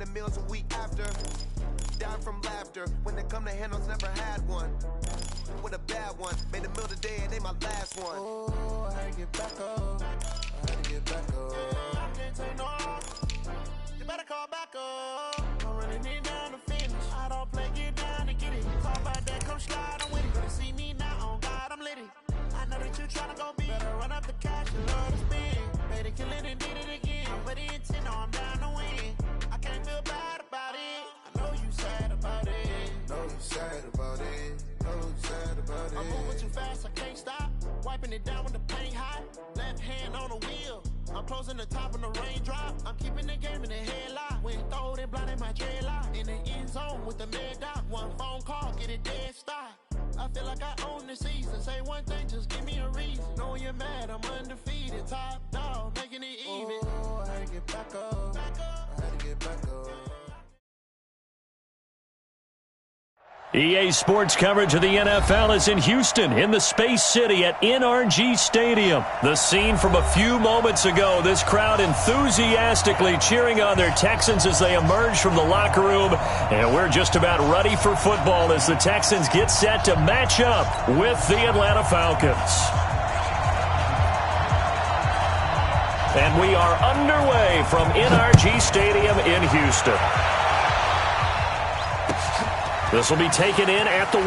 100 meals a week after. Down from laughter. When they come to handles, never had one. With a bad one. Made a meal today and they my last one. Oh, I had to get back up. I had to get back up. I can't take no. You better call back up. I'm running it down to finish. I don't play, get down to get it. Talk about that, come slide, I'm with it. Gonna see me now, on God, I'm litty. I know that you tryna go big. Better run up the cash, you love to spend. Made it, kill it, and did it again. I'm with the intent, no, I'm down to win. I can't feel bad about it. I know you sad about it. Know you sad about it. Know you sad about it. I'm moving too fast, I can't stop. Wiping it down when the paint hot. Left hand on the wheel. I'm closing the top when the raindrop. I'm keeping the game in the headlock. When throw it blind in my dreadlock. In the end zone with the mid dot. One phone call, get it dead stop. I feel like I own the season. Say one thing, just give me a reason. Knowing you're mad, I'm undefeated. Top dog, making it even. Oh, I had to get back up. I had to get back up. EA Sports coverage of the NFL is in Houston, in the Space City at NRG Stadium. The scene from a few moments ago, this crowd enthusiastically cheering on their Texans as they emerge from the locker room. And we're just about ready for football as the Texans get set to match up with the Atlanta Falcons. And we are underway from NRG Stadium in Houston. This will be taken in at the 1.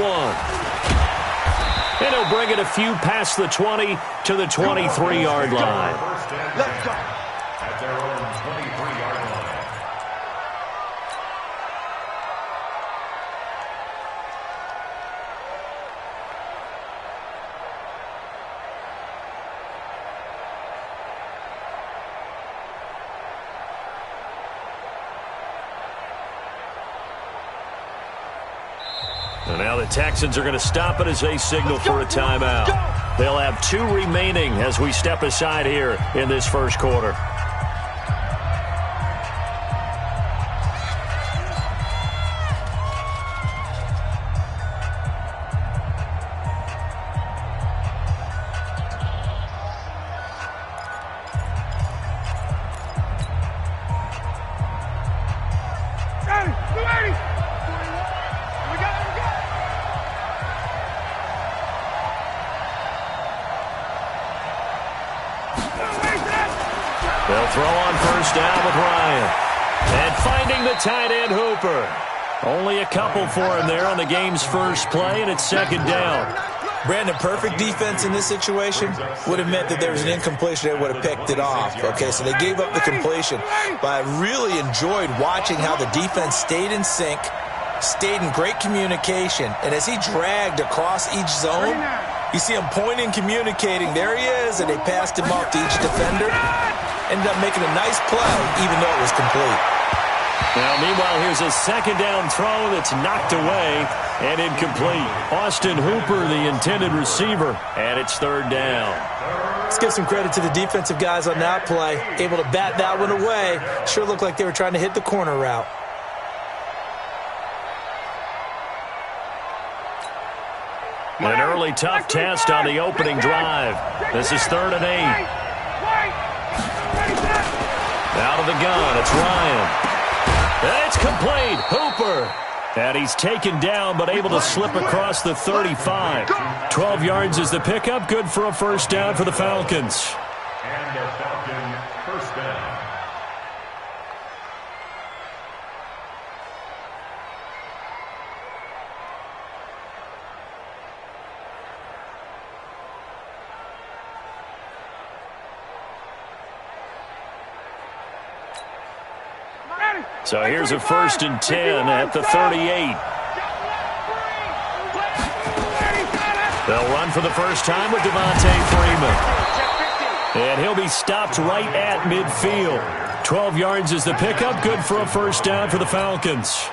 And he'll bring it a few past the 20 to the 23-yard line. Let's go. At their own 23-yard line. And now the Texans are going to stop it as they signal for a timeout. They'll have 2 remaining as we step aside here in this first quarter. They'll throw on first down with Ryan. And finding the tight end, Hooper. Only a couple for him there on the game's first play, and it's second down. Brandon, perfect defense in this situation would have meant that there was an incompletion that would have picked it off. Okay, so they gave up the completion. But I really enjoyed watching how the defense stayed in sync, stayed in great communication, and as he dragged across each zone, you see him pointing, communicating. There he is, and they passed him off to each defender. Ended up making a nice play, even though it was complete. Now, meanwhile, here's a second down throw that's knocked away and incomplete. Austin Hooper, the intended receiver, and it's third down. Let's give some credit to the defensive guys on that play. Able to bat that one away. Sure looked like they were trying to hit the corner route. An early tough test on the opening drive. This is 3rd and 8. Out of the gun, it's Ryan. It's complete. Hooper. And he's taken down but able to slip across the 35. 12 yards is the pickup. Good for a first down for the Falcons. And a Falcon first down. So here's a 1st and 10 at the 38. They'll run for the first time with Devontae Freeman. And he'll be stopped right at midfield. 12 yards is the pickup. Good for a first down for the Falcons.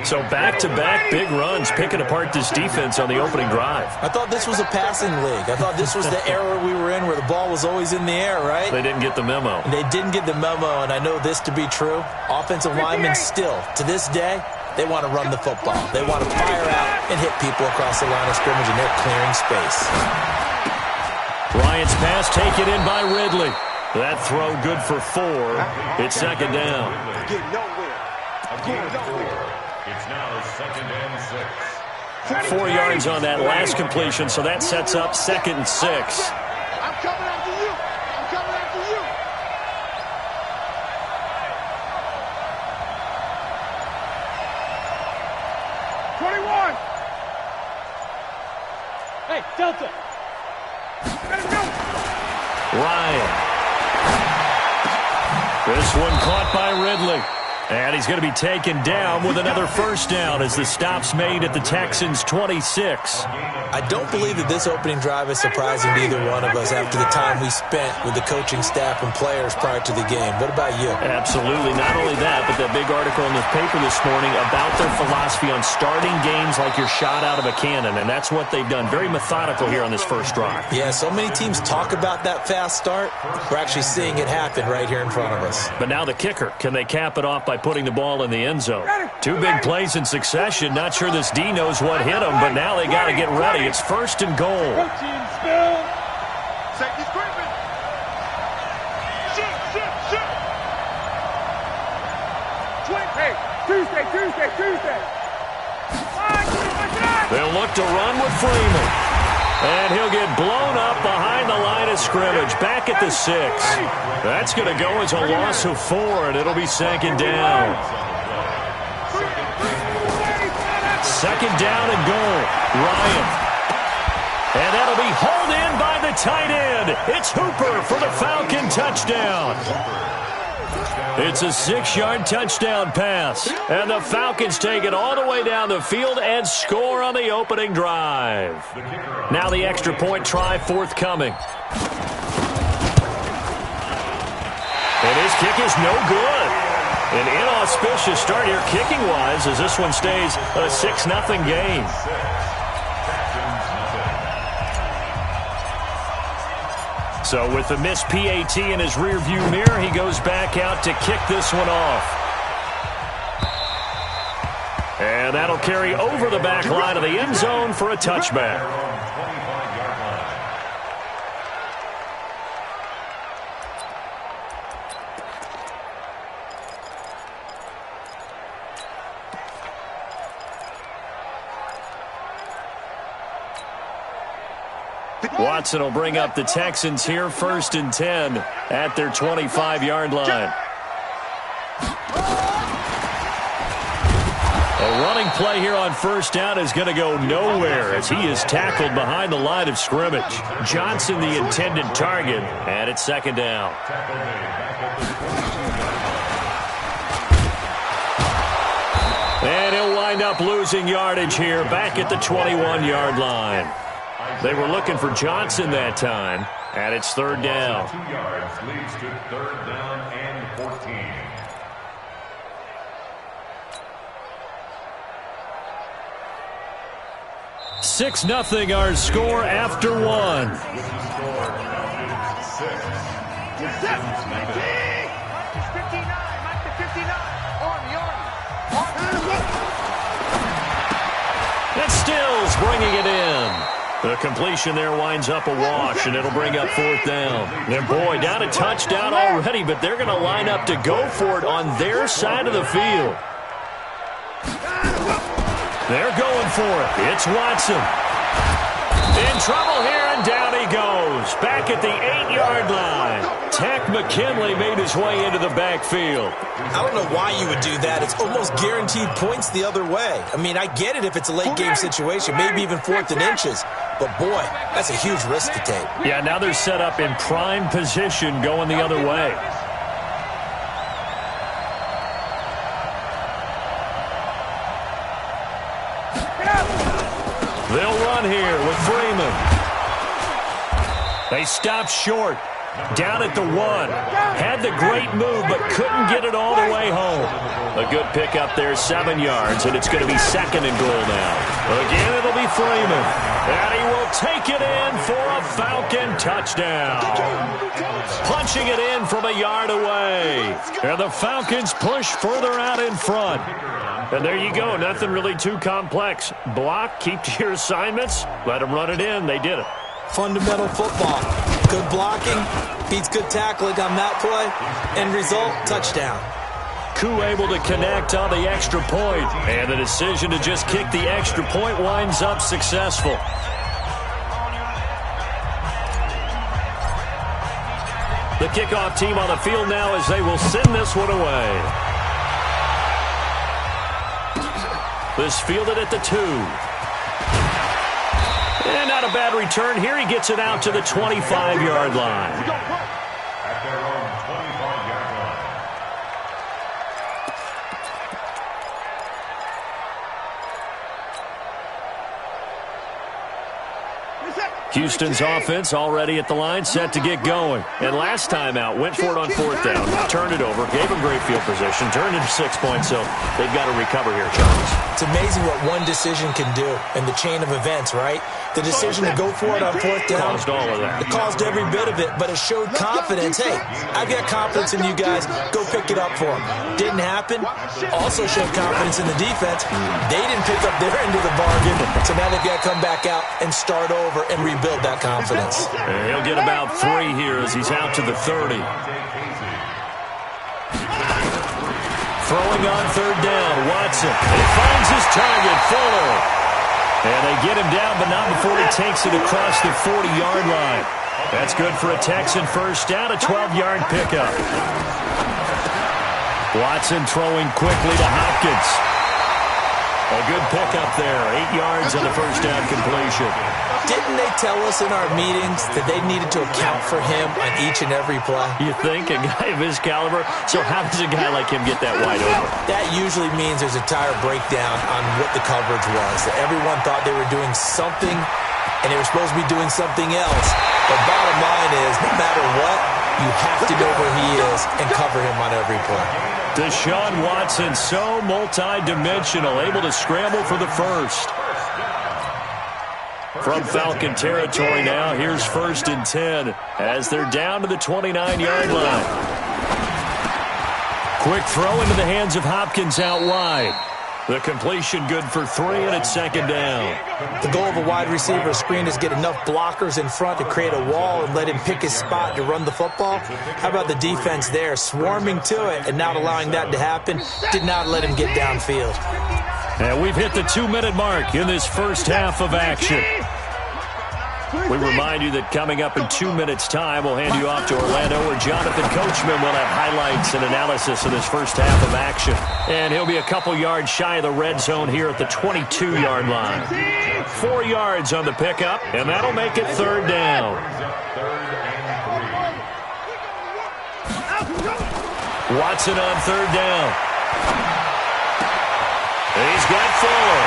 So back-to-back big runs picking apart this defense on the opening drive. I thought this was a passing league. I thought this was the era we were in where the ball was always in the air, right? They didn't get the memo. And they didn't get the memo, and I know this to be true. Offensive linemen still, to this day, they want to run the football. They want to fire out and hit people across the line of scrimmage, and they're clearing space. Bryant's pass taken in by Ridley. That throw good for 4. It's second down. Get nowhere. Get nowhere. It's now second and 6. 4 yards on that last completion, so that sets up second and 6. I'm coming after you. I'm coming after you. Hey, Delta. Let's go. Ryan. This one caught by Ridley. And he's going to be taken down with another first down as the stop's made at the Texans' 26. I don't believe that this opening drive is surprising to either one of us after the time we spent with the coaching staff and players prior to the game. What about you? Absolutely. Not only that, but that big article in the paper this morning about their philosophy on starting games like you're shot out of a cannon, and that's what they've done. Very methodical here on this first drive. Yeah, so many teams talk about that fast start. We're actually seeing it happen right here in front of us. But now the kicker. Can they cap it off by putting the ball in the end zone? 2 big plays in succession. Not sure this D knows what hit him, but now they got to get ready. It's first and goal. Protein spill. Safety's creeping. Shoot. Hey, Tuesday. They'll look to run with Freeman. And he'll get blown up behind the line of scrimmage, back at the 6. That's going to go as a loss of 4, and it'll be second down. Second down and goal. Ryan. And that'll be hauled in by the tight end. It's Hooper for the Falcon touchdown. It's a 6-yard touchdown pass. And the Falcons take it all the way down the field and score on the opening drive. Now the extra point try forthcoming. And his kick is no good. An inauspicious start here kicking-wise as this one stays a 6-0 game. So with the missed PAT in his rearview mirror, he goes back out to kick this one off. And that'll carry over the back line of the end zone for a touchback. Watson will bring up the Texans here, first and 10 at their 25-yard line. A running play here on first down is going to go nowhere as he is tackled behind the line of scrimmage. Johnson the intended target, and it's second down. And he'll wind up losing yardage here back at the 21-yard line. They were looking for Johnson that time, and it's third down. 2 yards leads to third down and 14. Six 0 our score after one. And Stills bringing it in. The completion there winds up a wash, and it'll bring up fourth down. And boy, down a touchdown already, but they're going to line up to go for it on their side of the field. They're going for it. It's Watson. In trouble here, and down he goes. Back at the 8-yard line. Tack McKinley made his way into the backfield. I don't know why you would do that. It's almost guaranteed points the other way. I mean, I get it if it's a late-game situation, maybe even fourth and inches. But, boy, that's a huge risk to take. Yeah, now they're set up in prime position going the other way. They'll run here with Freeman. They stop short. Down at the 1. Had the great move, but couldn't get it all the way home. A good pickup there, 7 yards, and it's going to be second and goal now. Again, it'll be Freeman. And he will take it in for a Falcon touchdown. Punching it in from a yard away. And the Falcons push further out in front. And there you go. Nothing really too complex. Block, keep to your assignments, let them run it in. They did it. Fundamental football. Good blocking, Beats good tackling on that play. End result, touchdown. Koo able to connect on the extra point, and the decision to just kick the extra point winds up successful. The kickoff team on the field now as they will send this one away. This fielded at the 2. And not a bad return here. He gets it out to the 25-yard line. At their own 25-yard line. Houston's offense already at the line, set to get going. And last time out, went for it on 4th down, turned it over, gave them great field position, turned into 6 points, so they've got to recover here, Charles. It's amazing what one decision can do in the chain of events, right? The decision to go for it on 4th down. Caused all of that. It caused every bit of it, but it showed confidence. Hey, I've got confidence in you guys. Go pick it up for them. Didn't happen. Also showed confidence in the defense. They didn't pick up their end of the bargain, so now they've got to come back out and start over and rebuild that confidence. And he'll get about 3 here as he's out to the 30. Throwing on 3rd down, Watson. And he finds his target, Fuller. And they get him down, but not before he takes it across the 40-yard line. That's good for a Texan first down, a 12-yard pickup. Watson throwing quickly to Hopkins. A good pickup there, 8 yards on the first down completion. Didn't they tell us in our meetings that they needed to account for him on each and every play? You think? A guy of his caliber? So how does a guy like him get that wide open? That usually means there's a tire breakdown on what the coverage was. That everyone thought they were doing something, and they were supposed to be doing something else. But bottom line is, no matter what, you have to know where he is and cover him on every play. Deshaun Watson, so multi-dimensional, able to scramble for the first. From Falcon territory now, here's 1st and 10 as they're down to the 29-yard line. Quick throw into the hands of Hopkins out wide. The completion good for 3, and it's 2nd down. The goal of a wide receiver screen is get enough blockers in front to create a wall and let him pick his spot to run the football. How about the defense there, swarming to it and not allowing that to happen? Did not let him get downfield. And we've hit the 2-minute mark in this first half of action. We remind you that coming up in 2 minutes' time, we'll hand you off to Orlando, where Jonathan Coachman will have highlights and analysis of this first half of action. And he'll be a couple yards shy of the red zone here at the 22-yard line. 4 yards on the pickup, and that'll make it 3rd down. Watson on 3rd down. He's got Fuller.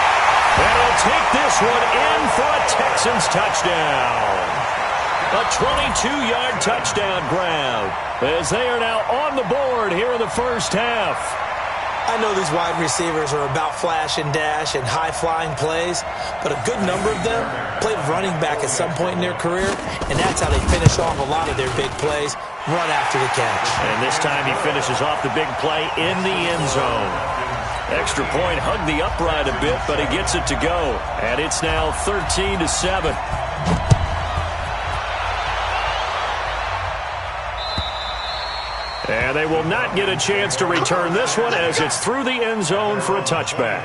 And he'll take this one in for a Texans touchdown. A 22-yard touchdown grab as they are now on the board here in the first half. I know these wide receivers are about flash and dash and high-flying plays, but a good number of them played running back at some point in their career, and that's how they finish off a lot of their big plays, run after the catch. And this time he finishes off the big play in the end zone. Extra point, hugged the upright a bit, but he gets it to go. And it's now 13-7. And they will not get a chance to return this one as it's through the end zone for a touchback.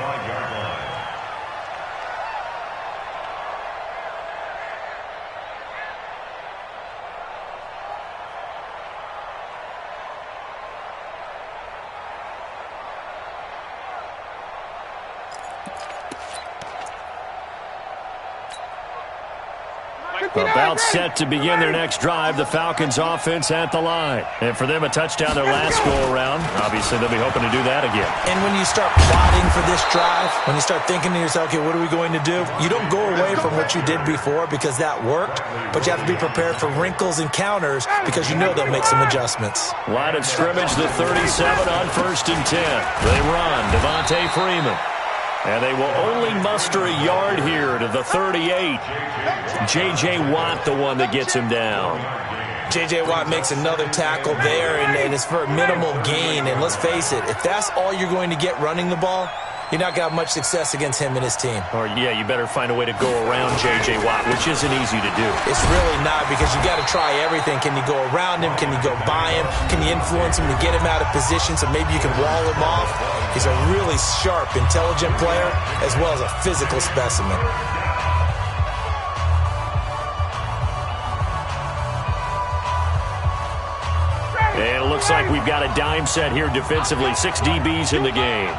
About set to begin their next drive, the Falcons offense at the line. And for them, a touchdown their last go-around. Obviously, they'll be hoping to do that again. And when you start plotting for this drive, when you start thinking to yourself, okay, what are we going to do? You don't go away from what you did before because that worked, but you have to be prepared for wrinkles and counters because you know they'll make some adjustments. Line of scrimmage, the 37 on 1st and 10. They run, Devontae Freeman. And they will only muster a yard here to the 38. J.J. Watt, the one that gets him down. J.J. Watt makes another tackle there, and it's for a minimal gain. And let's face it, if that's all you're going to get running the ball, you're not got much success against him and his team. Or, yeah, you better find a way to go around J.J. Watt, which isn't easy to do. It's really not, because you got to try everything. Can you go around him? Can you go by him? Can you influence him to get him out of position so maybe you can wall him off? He's a really sharp, intelligent player as well as a physical specimen. And it looks like we've got a dime set here defensively. 6 DBs in the game.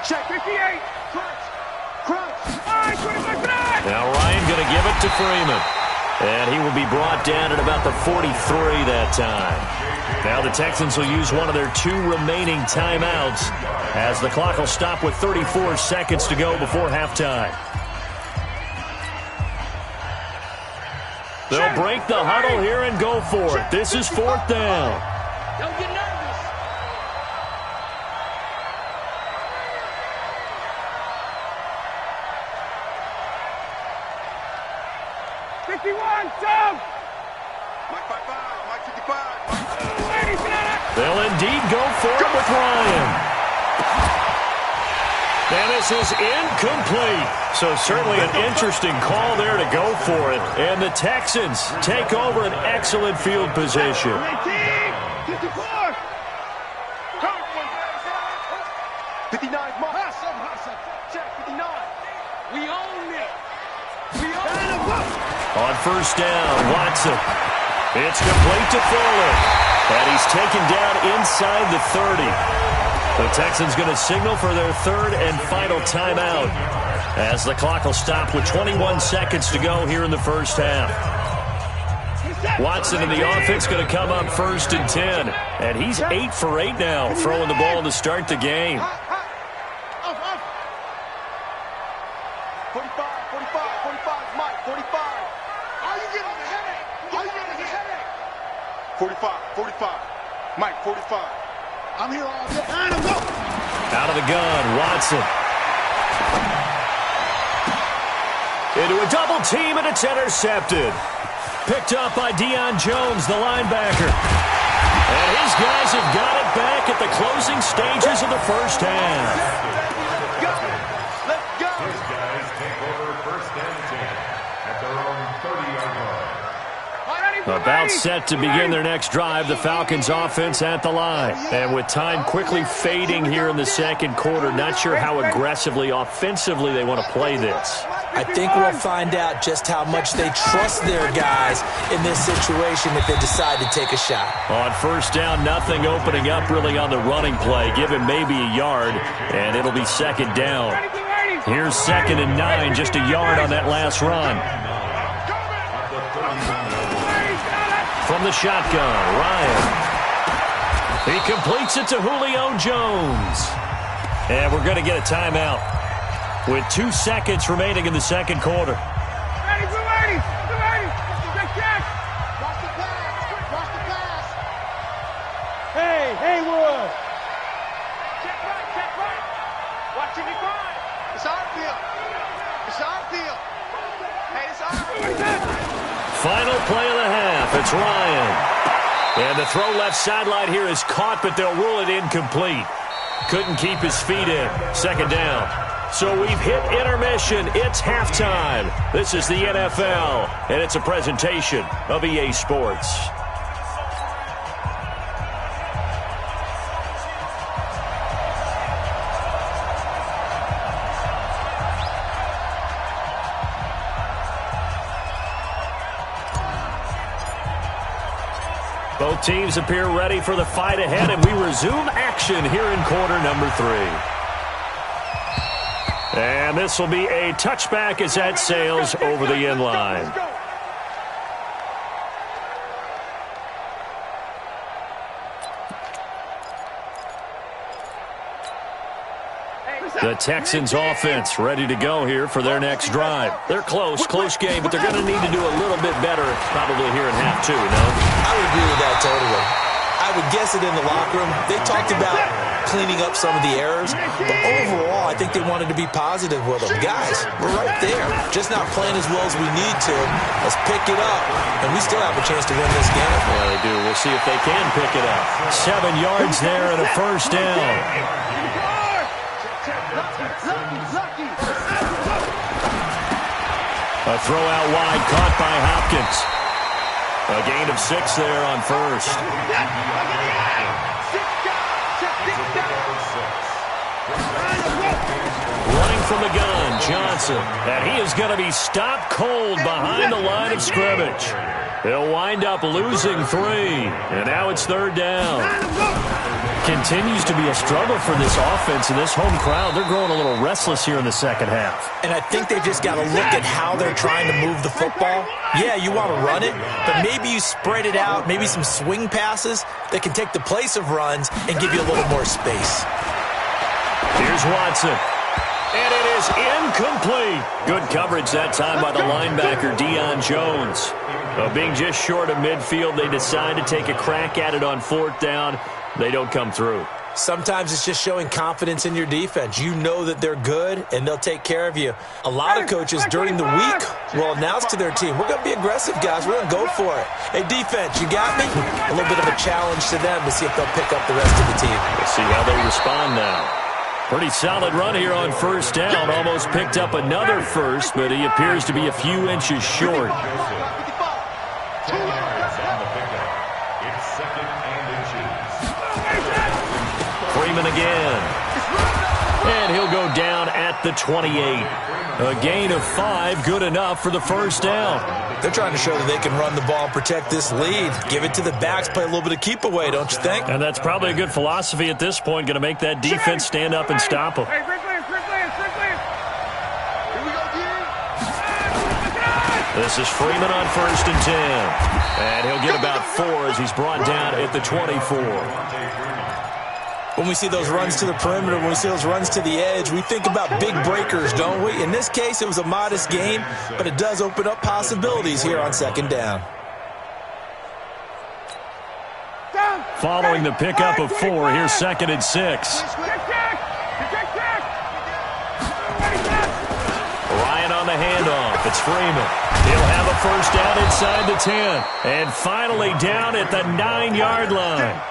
Check 58. Crunch. All right, 25. Now Ryan going to give it to Freeman. And he will be brought down at about the 43 that time. Now the Texans will use one of their 2 remaining timeouts as the clock will stop with 34 seconds to go before halftime. They'll break the huddle here and go for it. This is 4th down. Don't get nervous. They'll indeed go for it with Ryan. And this is incomplete. So certainly an interesting call there to go for it. And the Texans take over an excellent field position. 54. 59. Check 59. We own it. On 1st down, Watson. It's complete to Fuller. And he's taken down inside the 30. The Texans going to signal for their 3rd and final timeout as the clock will stop with 21 seconds to go here in the first half. Watson and the offense going to come up 1st and 10. And he's 8 for 8 now, throwing the ball to start the game. 45, Mike, 45. Are you getting a headache? Are you getting a headache? 45. Mike, 45. I'm here all day. Out of the gun, Watson. Into a double team, and it's intercepted. Picked up by Deion Jones, the linebacker. And his guys have got it back at the closing stages of the first half. Let's go. His guys take over 1st and 10 at their own 30-yard line. About set to begin their next drive, the Falcons offense at the line. And with time quickly fading here in the second quarter, not sure how aggressively, offensively they want to play this. I think we'll find out just how much they trust their guys in this situation if they decide to take a shot. On 1st down, nothing opening up really on the running play. Give him maybe a yard, and it'll be 2nd down. Here's 2nd and 9, just a yard on that last run. From the shotgun, Ryan. He completes it to Julio Jones. And we're going to get a timeout with 2 seconds remaining in the second quarter. Ready. Good catch. Watch the pass. Hey, Haywood. Check right. Watching it grind. It's our field. Hey, it's our. Final play of the half. It's Ryan. And the throw left sideline here is caught, but they'll rule it incomplete. Couldn't keep his feet in. 2nd down. So we've hit intermission. It's halftime. This is the NFL, and it's a presentation of EA Sports. Both teams appear ready for the fight ahead, and we resume action here in quarter number 3. And this will be a touchback as that sails over the end line. The Texans offense ready to go here for their next drive. They're close game, but they're going to need to do a little bit better probably here in half 2, no? I would agree with that totally. I would guess it in the locker room. They talked about cleaning up some of the errors. But overall, I think they wanted to be positive with them. Guys, we're right there. Just not playing as well as we need to. Let's pick it up, and we still have a chance to win this game. Yeah, they do. We'll see if they can pick it up. 7 yards there and a first down. A throw out wide, caught by Hopkins. A gain of 6 there on first. Running from the gun, Johnson. And he is going to be stopped cold behind the line of scrimmage. He'll wind up losing 3. And now it's 3rd down. Continues to be a struggle for this offense and this home crowd. They're growing a little restless here in the second half. And I think they've just got to look at how they're trying to move the football. Yeah, you want to run it, but maybe you spread it out, maybe some swing passes that can take the place of runs and give you a little more space. Here's Watson. And it is incomplete. Good coverage that time by the linebacker, Deion Jones. Being just short of midfield, they decide to take a crack at it on 4th down. They don't come through. Sometimes it's just showing confidence in your defense. You know that they're good, and they'll take care of you. A lot of coaches during the week will announce to their team, we're going to be aggressive, guys. We're going to go for it. Hey, defense, you got me? A little bit of a challenge to them to see if they'll pick up the rest of the team. We'll see how they respond now. Pretty solid run here on 1st down. Almost picked up another first, but he appears to be a few inches short. Freeman again. And he'll go down at the 28. A gain of 5, good enough for the first down. They're trying to show that they can run the ball and protect this lead. Give it to the backs, play a little bit of keep away, don't you think? And that's probably a good philosophy at this point, going to make that defense stand up and stop them. This is Freeman on 1st and 10. And he'll get about 4 as he's brought down at the 24. When we see those runs to the perimeter, when we see those runs to the edge, we think about big breakers, don't we? In this case, it was a modest gain, but it does open up possibilities here on 2nd down. Following the pickup of 4, here's 2nd and 6. Ryan on the handoff. It's Freeman. He'll have a first down inside the 10. And finally down at the 9-yard line.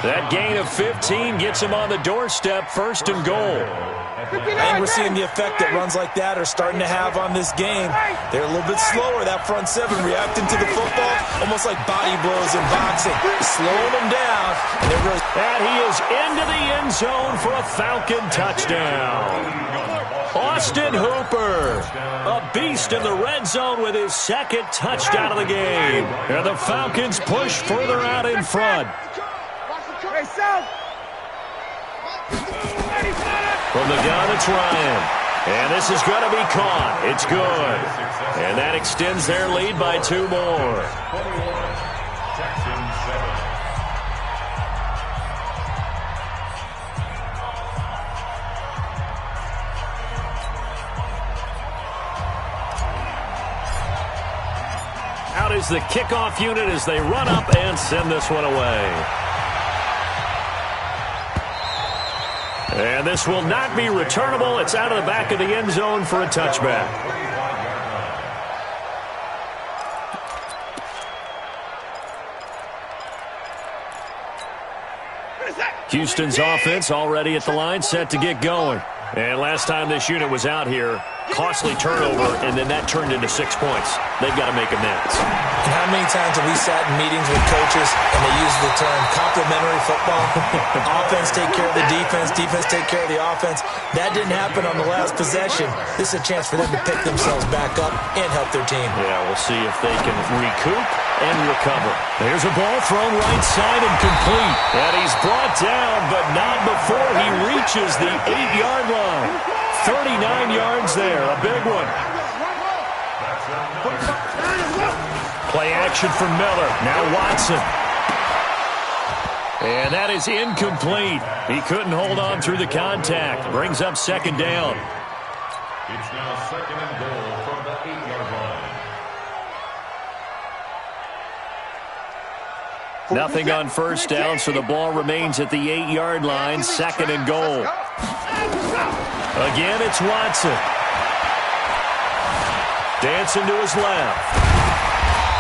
That gain of 15 gets him on the doorstep, 1st and goal. And we're seeing the effect that runs like that are starting to have on this game. They're a little bit slower, that front 7, reacting to the football, almost like body blows in boxing. Slowing them down. And he is into the end zone for a Falcon touchdown. Austin Hooper, a beast in the red zone with his 2nd touchdown of the game. And the Falcons push further out in front. From the gun, it's Ryan. And this is going to be caught. It's good. And that extends their lead by 2 more. Out is the kickoff unit as they run up and send this one away. And this will not be returnable. It's out of the back of the end zone for a touchback. Houston's offense already at the line, set to get going. And last time this unit was out here, costly turnover, and then that turned into 6 points. They've got to make amends. And how many times have we sat in meetings with coaches and they use the term complementary football? Offense take care of the defense, defense take care of the offense. That didn't happen on the last possession. This is a chance for them to pick themselves back up and help their team. Yeah, we'll see if they can recoup and recover. There's a ball thrown right side and complete. And he's brought down, but not before he reaches the 8-yard line. 39 yards there, a big one. Play action for Miller. Now Watson. And that is incomplete. He couldn't hold on through the contact. Brings up 2nd down. It's now 2nd and goal from the 8-yard line. Nothing on first down, so the ball remains at the 8-yard line, 2nd and goal. Again, it's Watson. Dancing to his left.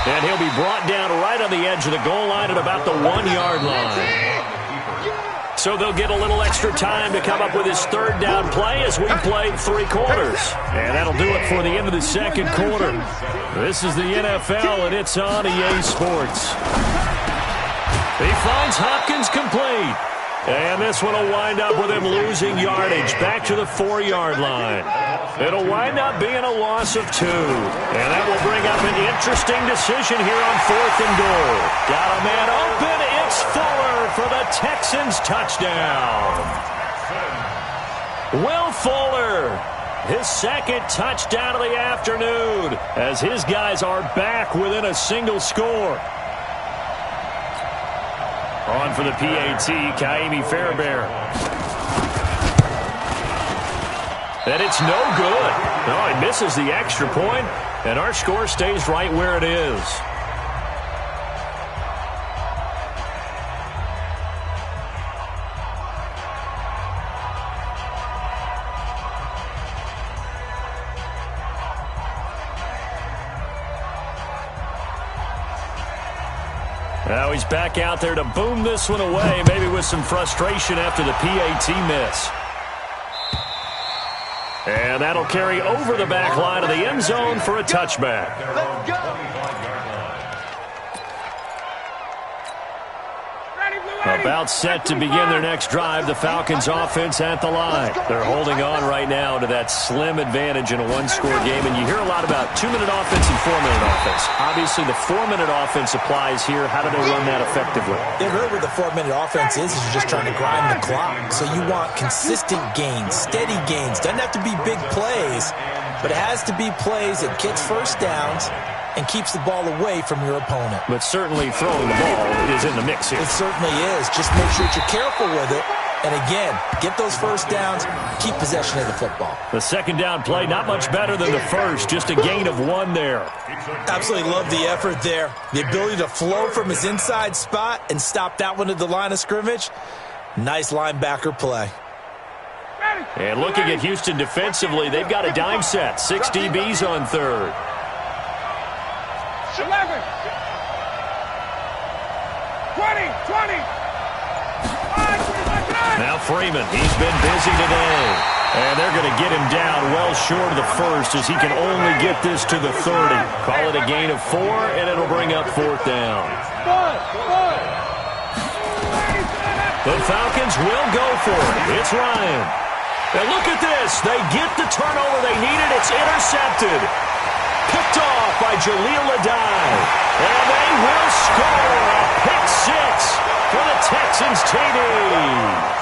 And he'll be brought down right on the edge of the goal line at about the 1-yard line. So they'll get a little extra time to come up with his 3rd down play as we play 3 quarters. And that'll do it for the end of the 2nd quarter. This is the NFL, and it's on EA Sports. He finds Hopkins complete. And this one will wind up with him losing yardage back to the 4-yard line. It'll wind up being a loss of 2. And that will bring up an interesting decision here on 4th and goal. Got a man open. It's Fuller for the Texans touchdown. Will Fuller, his 2nd touchdown of the afternoon, as his guys are back within a single score. On for the PAT, Kaimi Fairbairn. And it's no good. No, he misses the extra point, and our score stays right where it is. Now he's back out there to boom this one away, maybe with some frustration after the PAT miss. And that'll carry over the back line of the end zone for a touchback. Let's go. About set to begin their next drive, the Falcons offense at the line. They're holding on right now to that slim advantage in a one-score game, and you hear a lot about 2-minute offense and 4-minute offense. Obviously, the 4-minute offense applies here. How do they run that effectively? Yeah, really what the 4-minute offense is you're just trying to grind the clock. So you want consistent gains, steady gains. Doesn't have to be big plays, but it has to be plays that gets first downs and keeps the ball away from your opponent. But certainly throwing the ball is in the mix here. It certainly is. Just make sure that you're careful with it. And again, get those first downs, keep possession of the football. The 2nd down play, not much better than the first, just a gain of 1 there. Absolutely love the effort there. The ability to flow from his inside spot and stop that one at the line of scrimmage. Nice linebacker play. And looking at Houston defensively, they've got a dime set. 6 DBs on 3rd. 11, 20. Now Freeman, he's been busy today. And they're going to get him down well short of the first as he can only get this to the 30. Call it a gain of 4, and it'll bring up 4th down. The Falcons will go for it. It's Ryan. And look at this. They get the turnover they needed. It's intercepted. Picked off by Jaleel Adai. And they will score a pick 6 for the Texans TD.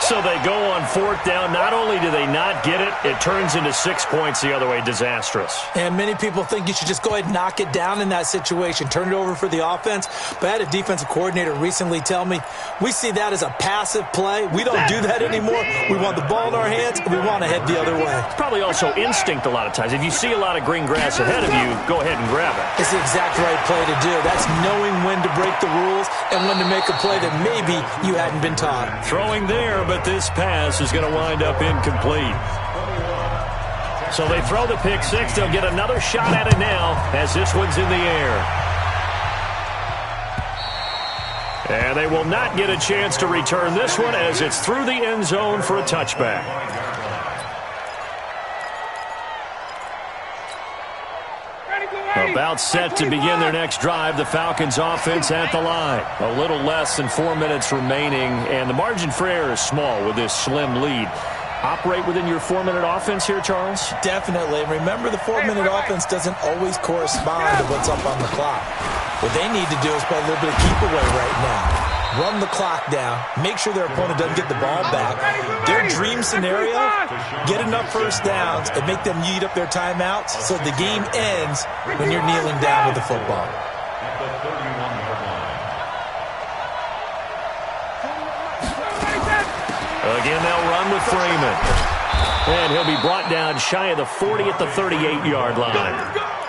So they go on 4th down. Not only do they not get it, it turns into 6 points the other way. Disastrous. And many people think you should just go ahead and knock it down in that situation. Turn it over for the offense. But I had a defensive coordinator recently tell me, we see that as a passive play. We don't do that anymore. We want the ball in our hands, and we want to head the other way. It's probably also instinct a lot of times. If you see a lot of green grass ahead of you, go ahead and grab it. It's the exact right play to do. That's knowing when to break the rules and when to make a play that maybe you hadn't been taught. Throwing there, but this pass is going to wind up incomplete. So they throw the pick 6. They'll get another shot at it now as this one's in the air. And they will not get a chance to return this one as it's through the end zone for a touchback. About set to begin their next drive, the Falcons offense at the line. A little less than 4 minutes remaining, and the margin for error is small with this slim lead. Operate within your 4-minute offense here, Charles? Definitely. Remember, the 4-minute offense doesn't always correspond to what's up on the clock. What they need to do is play a little bit of keep away right now. Run the clock down. Make sure their opponent doesn't get the ball back. Their dream scenario, get enough first downs and make them eat up their timeouts so the game ends when you're kneeling down with the football. Again, they'll run with Freeman. And he'll be brought down shy of the 40 at the 38-yard line.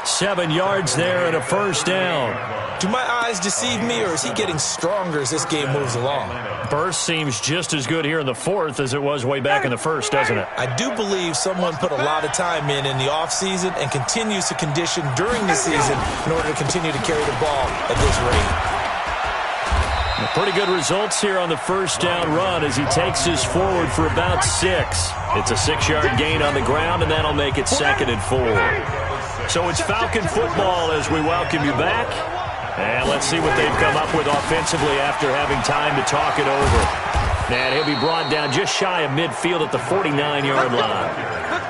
7 yards there and a first down. Do my eyes deceive me, or is he getting stronger as this game moves along? Burst seems just as good here in the fourth as it was way back in the first, doesn't it? I do believe someone put a lot of time in the offseason and continues to condition during the season in order to continue to carry the ball at this rate. Pretty good results here on the first down run as he takes us forward for about 6. It's a 6-yard gain on the ground, and that'll make it 2nd and 4. So it's Falcon football as we welcome you back. And let's see what they've come up with offensively after having time to talk it over. And he'll be brought down just shy of midfield at the 49-yard line.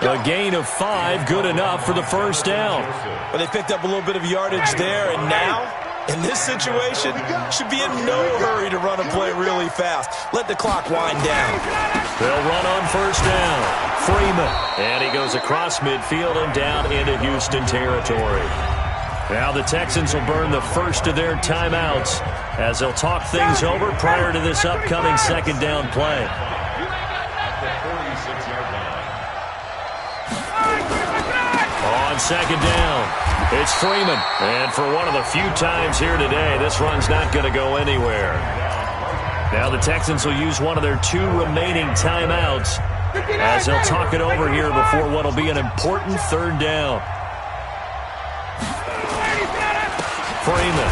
A gain of 5, good enough for the first down. Well, they picked up a little bit of yardage there, and now, in this situation, should be in no hurry to run a play really fast. Let the clock wind down. They'll run on first down. Freeman. And he goes across midfield and down into Houston territory. Now the Texans will burn the first of their timeouts as they'll talk things over prior to this upcoming second down play. On second down, it's Freeman. And for one of the few times here today, this run's not going to go anywhere. Now the Texans will use one of their 2 remaining timeouts as they'll talk it over here before what will be an important third down. Freeman.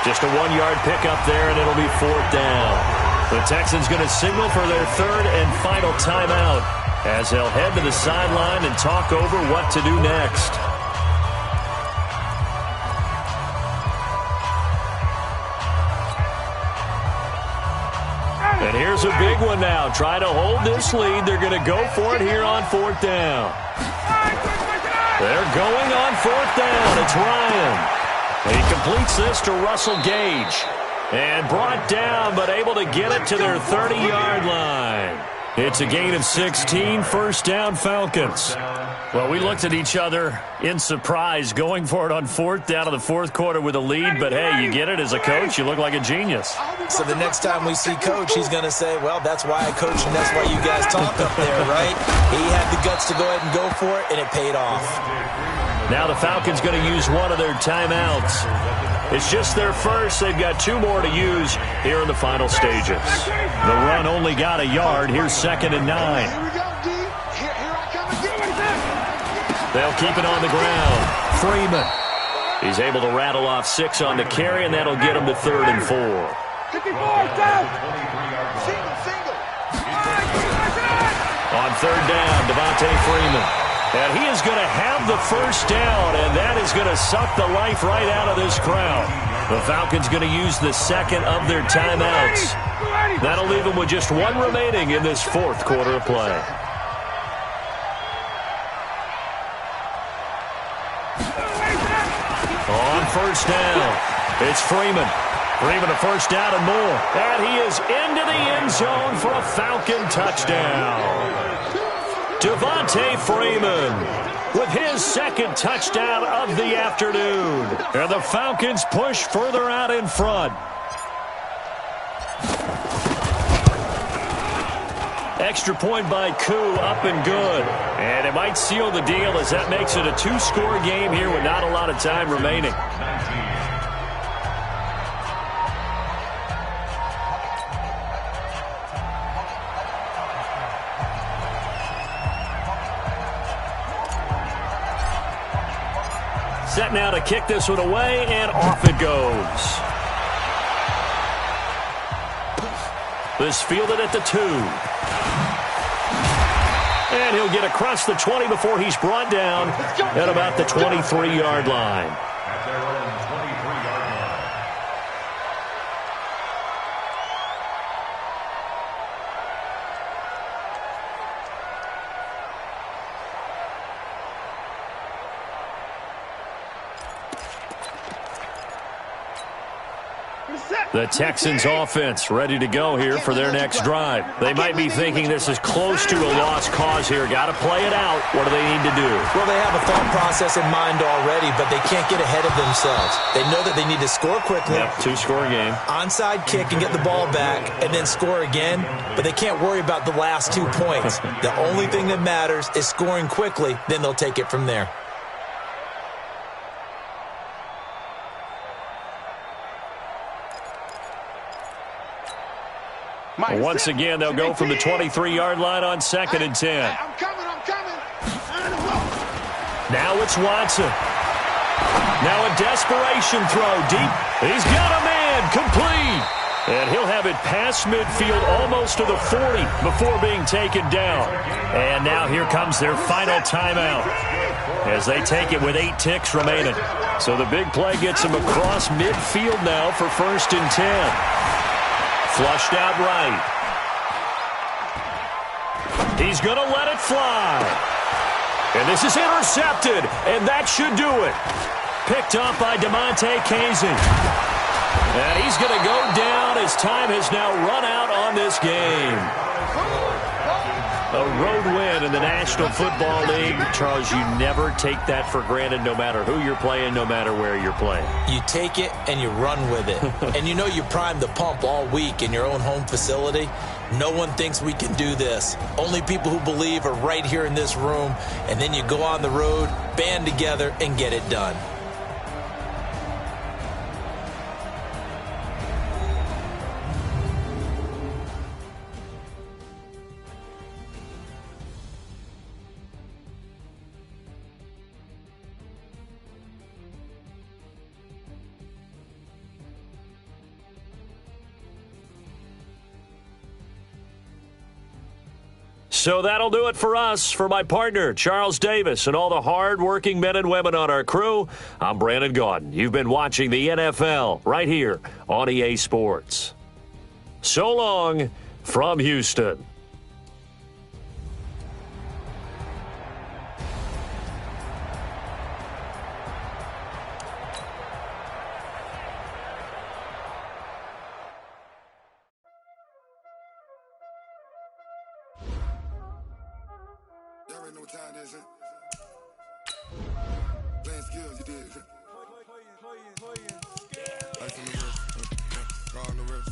Just a 1-yard pickup there, and it'll be 4th down. The Texans going to signal for their 3rd and final timeout as they'll head to the sideline and talk over what to do next. And here's a big one now. Try to hold this lead. They're going to go for it here on 4th down. They're going on 4th down. It's Ryan. He completes this to Russell Gage. And brought down, but able to get it to their 30-yard line. It's a gain of 16, first down Falcons. Well, we looked at each other in surprise going for it on 4th down in the 4th quarter with a lead. But, hey, you get it as a coach. You look like a genius. So the next time we see Coach, he's going to say, well, that's why I coach and that's why you guys talk up there, right? He had the guts to go ahead and go for it, and it paid off. Now the Falcons going to use one of their timeouts. It's just their first. They've got 2 more to use here in the final stages. The run only got a yard. Here's 2nd and 9. They'll keep it on the ground. Freeman. He's able to rattle off 6 on the carry, and that'll get him to 3rd and 4. On 3rd down, Devontae Freeman. And he is going to have the first down, and that is going to suck the life right out of this crowd. The Falcons going to use the 2nd of their timeouts. That'll leave them with just 1 remaining in this 4th quarter of play. On first down, it's Freeman. Freeman a first down and more. And he is into the end zone for a Falcon touchdown. Devontae Freeman with his 2nd touchdown of the afternoon. And the Falcons push further out in front. Extra point by Koo, up and good. And it might seal the deal as that makes it a 2-score game here with not a lot of time remaining. Set now to kick this one away, and off it goes. This fielded at the 2. And he'll get across the 20 before he's brought down at about the 23-yard line. The Texans offense ready to go here for their next drive. They might be thinking this is close to a lost cause here. Got to play it out. What do they need to do? Well, they have a thought process in mind already, but they can't get ahead of themselves. They know that they need to score quickly. Yep, 2-score game. Onside kick and get the ball back and then score again, but they can't worry about the last 2 points. The only thing that matters is scoring quickly, then they'll take it from there. Once again, they'll go from the 23-yard line on 2nd and 10. I'm coming. Now it's Watson. Now a desperation throw deep. He's got a man, complete. And he'll have it past midfield almost to the 40 before being taken down. And now here comes their final timeout as they take it with 8 ticks remaining. So the big play gets him across midfield now for 1st and 10. Flushed out right. He's going to let it fly. And this is intercepted, and that should do it. Picked up by DeMonte Casey. And he's going to go down as time has now run out on this game. A road win in the National Football League. Charles, you never take that for granted no matter who you're playing, no matter where you're playing. You take it and you run with it. And you know you primed the pump all week in your own home facility. No one thinks we can do this. Only people who believe are right here in this room. And then you go on the road, band together, and get it done. So that'll do it for us. For my partner, Charles Davis, and all the hard-working men and women on our crew, I'm Brandon Gaudin. You've been watching the NFL right here on EA Sports. So long from Houston. Y'all know what time it is, huh? Playing skills, you did. Ice on the wrist, car on the wrist,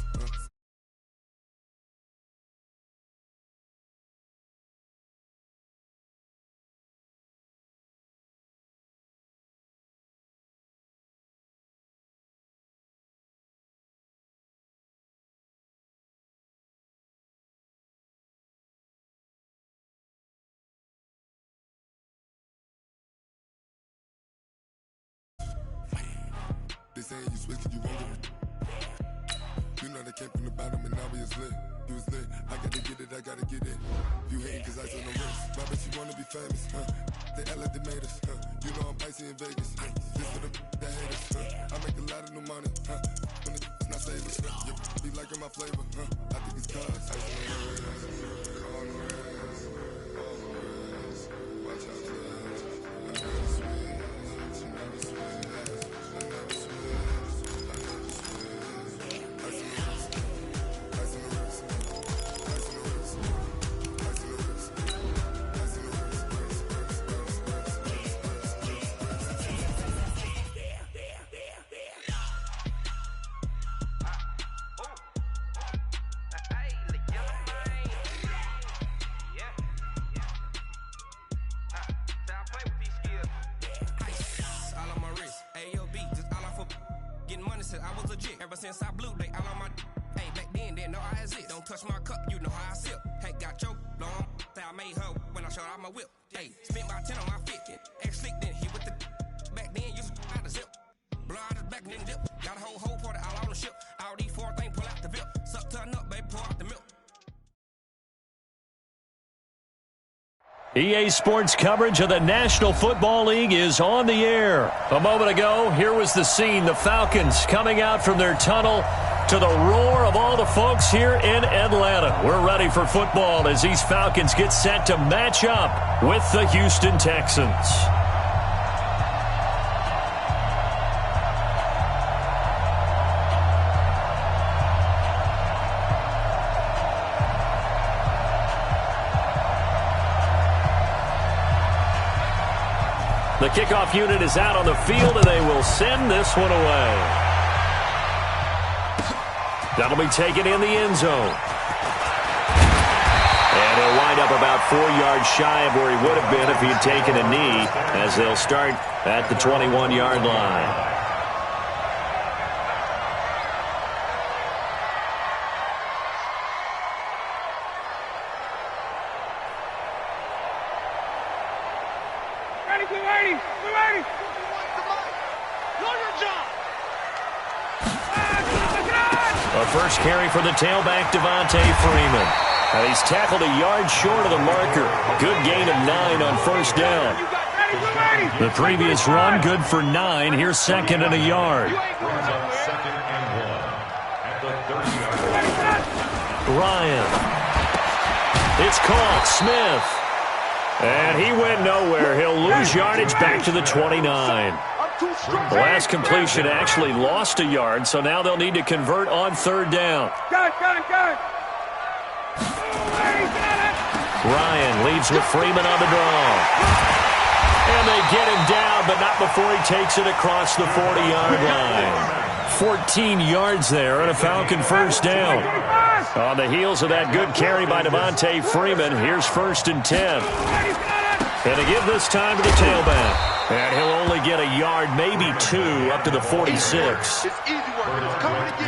They saying you switch, you won't get it. You know they came from the bottom and now we is lit. You was lit, I gotta get it, I gotta get it. You hating cause ice on the wrist. My bitch, you wanna be famous, huh? They Ella, they made us, huh? You know I'm icy in Vegas, This for the that hate us, huh? I make a lot of new money, huh? When it's not savers, you be liking my flavor, huh? I think it's cause ice on the wrist, on the wrist, on the wrist. Watch out for this. I never switch, I never switch. I was legit. Ever since I blew, they all on my. Hey, back then, didn't know I exist. Don't touch my cup, you know how I sip. Hey, got your long. Say I made her when I showed out my whip. Hey, spent about 10 on my fit. Ex-slick, then hit with the. Back then, used to out the zip. Blow out his back, then dip. Got a whole party all on the ship. All these 4 things, pull out the VIP. Suck to a nut, baby, pour out the milk. EA Sports coverage of the National Football League is on the air. A moment ago, here was the scene. The Falcons coming out from their tunnel to the roar of all the folks here in Atlanta. We're ready for football as these Falcons get set to match up with the Houston Texans. The kickoff unit is out on the field, and they will send this one away. That'll be taken in the end zone. And he'll wind up about 4 yards shy of where he would have been if he had taken a knee, as they'll start at the 21-yard line. A first carry for the tailback, Devontae Freeman. He's tackled a yard short of the marker. Good gain of 9 on first down. The previous run, good for 9. Here's second and a yard. Ryan. It's caught. Smith. And he went nowhere. He'll lose yardage back to the 29. The last completion actually lost a yard, so now they'll need to convert on third down. Ryan leads with Freeman on the draw. And they get him down, but not before he takes it across the 40-yard line. 14 yards there and a Falcon first down. On the heels of that good carry by Devontae Freeman, here's first and 10. And to give this time to the tailback. And he'll only get a yard, maybe 2, up to the 46.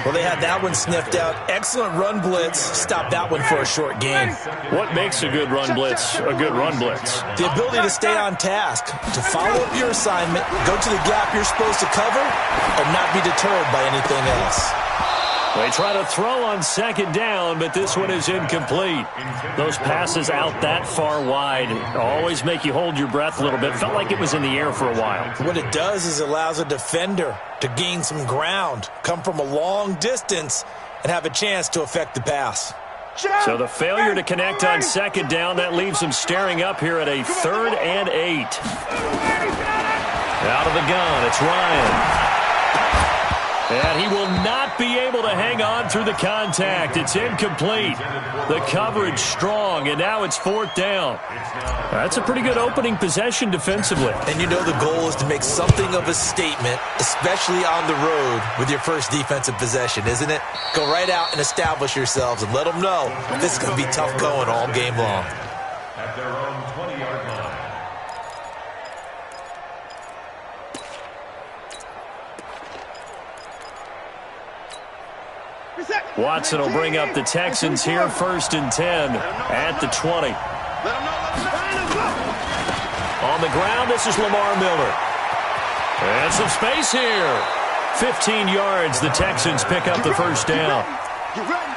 Well, they had that one sniffed out. Excellent run blitz. Stop that one for a short gain. What makes a good run blitz a good run blitz? The ability to stay on task, to follow up your assignment, go to the gap you're supposed to cover, and not be deterred by anything else. They try to throw on second down, but this one is incomplete. Those passes out that far wide always make you hold your breath a little bit. Felt like it was in the air for a while. What it does is it allows a defender to gain some ground, come from a long distance, and have a chance to affect the pass. So the failure to connect on second down, that leaves them staring up here at a 3rd and 8. Out of the gun, it's Ryan. And he will not be able to hang on through the contact. It's incomplete. The coverage strong, and now it's 4th down. That's a pretty good opening possession defensively. And you know the goal is to make something of a statement, especially on the road with your first defensive possession, isn't it? Go right out and establish yourselves and let them know this is going to be tough going all game long. At their own 20-yard line. Watson will bring up the Texans here, 1st and 10 at the 20. On the ground, this is Lamar Miller. And some space here. 15 yards, the Texans pick up the first down.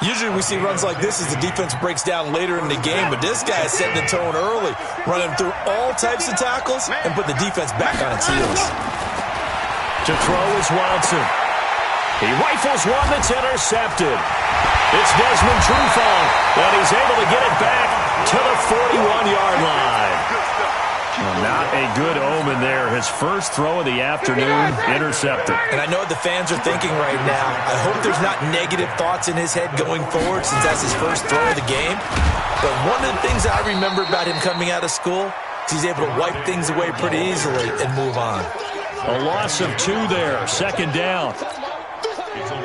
Usually we see runs like this as the defense breaks down later in the game, but this guy is setting the tone early, running through all types of tackles and put the defense back on its heels. To throw is Watson. He rifles one that's intercepted. It's Desmond Trufant, and he's able to get it back to the 41-yard line. Well, not a good omen there. His first throw of the afternoon, intercepted. And I know what the fans are thinking right now. I hope there's not negative thoughts in his head going forward since that's his first throw of the game. But one of the things I remember about him coming out of school is he's able to wipe things away pretty easily and move on. A loss of 2 there, 2nd down.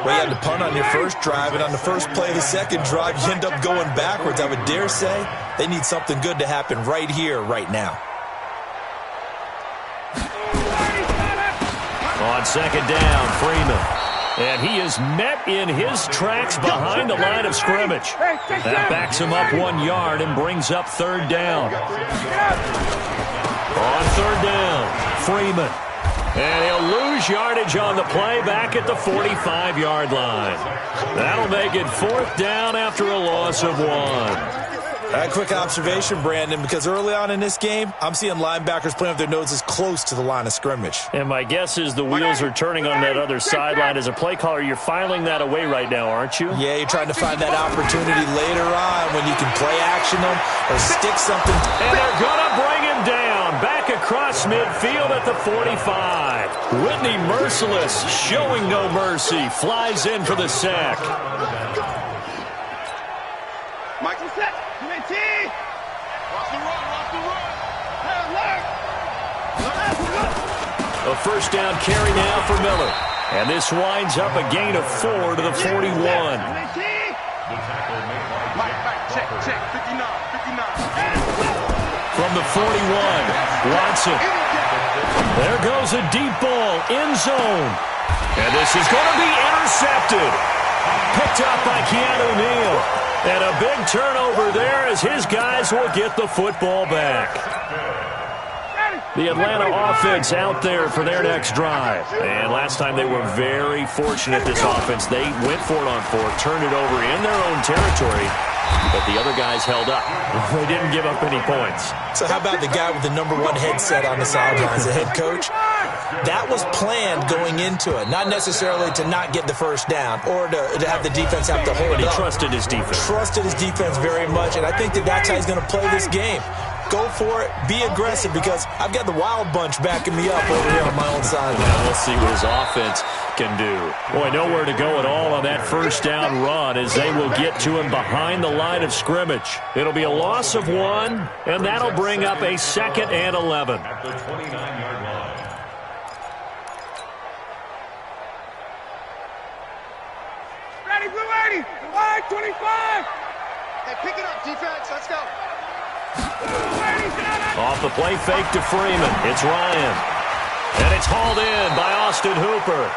Well, you had to punt on your first drive, and on the first play of the second drive, you end up going backwards. I would dare say they need something good to happen right here, right now. On 2nd down, Freeman. And he is met in his tracks behind the line of scrimmage. That backs him up 1 yard and brings up 3rd down. On 3rd down, Freeman. And he'll lose yardage on the play back at the 45-yard line. That'll make it 4th down after a loss of 1. A quick observation, Brandon, because early on in this game, I'm seeing linebackers playing with their noses close to the line of scrimmage. And my guess is the wheels are turning on that other sideline. As a play caller, you're filing that away right now, aren't you? Yeah, you're trying to find that opportunity later on when you can play action them or stick something. And they're going to bring him down. Back across midfield at the 45. Whitney Merciless, showing no mercy, flies in for the sack. Michael set. Watch the run. A first down carry now for Miller. And this winds up a gain of 4 to the 41. Check. 59. From the 41, Watson. There goes a deep ball, end zone. And this is going to be intercepted. Picked up by Keanu Neal. And a big turnover there as his guys will get the football back. The Atlanta offense out there for their next drive. And last time they were very fortunate, this offense. They went for it on fourth, turned it over in their own territory, but the other guys held up. They didn't give up any points. So how about the guy with the number one headset on the sidelines, the head coach? That was planned going into it, not necessarily to not get the first down or to have the defense have to hold But he up. trusted his defense. Trusted his defense very much, and I think that's how he's going to play this game. Go for it. Be aggressive, because I've got the wild bunch backing me up over here on my own side. Now we'll see what his offense can do. Boy, nowhere to go at all on that first down run as they will get to him behind the line of scrimmage. It'll be a loss of 1, and that'll bring up a 2nd and 11. At the 29-yard line. Ready, blue 80, line 25. Hey, pick it up, defense. Let's go. Off the play fake to Freeman. It's Ryan. And it's hauled in by Austin Hooper.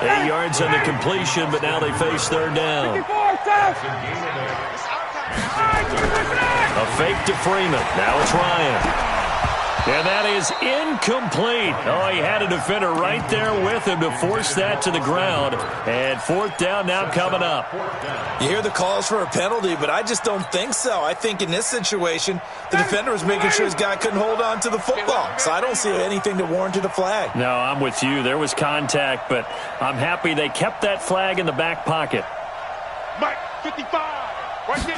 8 yards on the completion, but now they face third down. A fake to Freeman. Now it's Ryan. And that is incomplete. Oh, he had a defender right there with him to force that to the ground. And fourth down now coming up. You hear the calls for a penalty, but I just don't think so. I think in this situation, the defender was making sure his guy couldn't hold on to the football. So I don't see anything that warranted a flag. No, I'm with you. There was contact, but I'm happy they kept that flag in the back pocket. Mike, 55. Right there.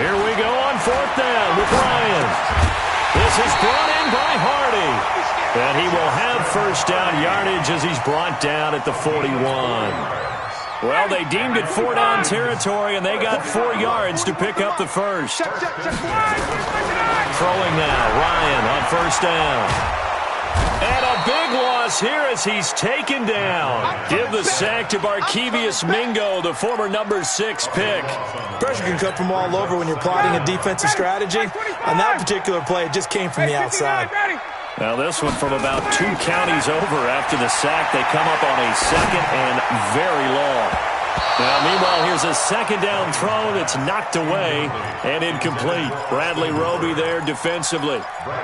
Here we go on fourth down with Ryan. This is brought in by Hardy. And he will have first down yardage as he's brought down at the 41. Well, they deemed it 4-down territory, and they got 4 yards to pick up the first. Throwing now, Ryan on first down. And a big loss here as he's taken down. Give the sack to Barkevious Mingo, the former number 6 pick. Pressure can come from all over when you're plotting a defensive strategy. On that particular play, it just came from the outside. Now this one from about 2 counties over after the sack. They come up on a 2nd and very long. Now, meanwhile, here's a 2nd down throw that's knocked away and incomplete. Bradley Roby there defensively.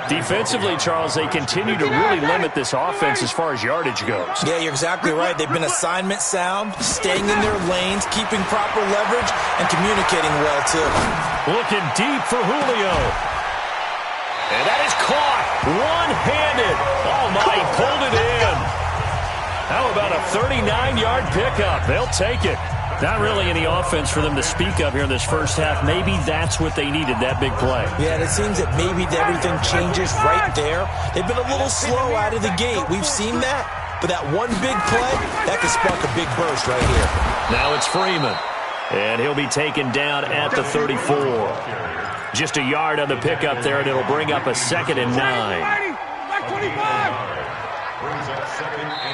Defensively, Charles, they continue to really limit this offense as far as yardage goes. Yeah, you're exactly right. They've been assignment sound, staying in their lanes, keeping proper leverage, and communicating well, too. Looking deep for Julio. And that is caught one-handed. Oh, my, he pulled it in. How about a 39-yard pickup? They'll take it. Not really any offense for them to speak of here in this first half. Maybe that's what they needed, that big play. Yeah, and it seems that maybe everything changes right there. They've been a little slow out of the gate. We've seen that. But that one big play, that could spark a big burst right here. Now it's Freeman. And he'll be taken down at the 34. Just a yard on the pickup there, and it'll bring up a 2nd and 9.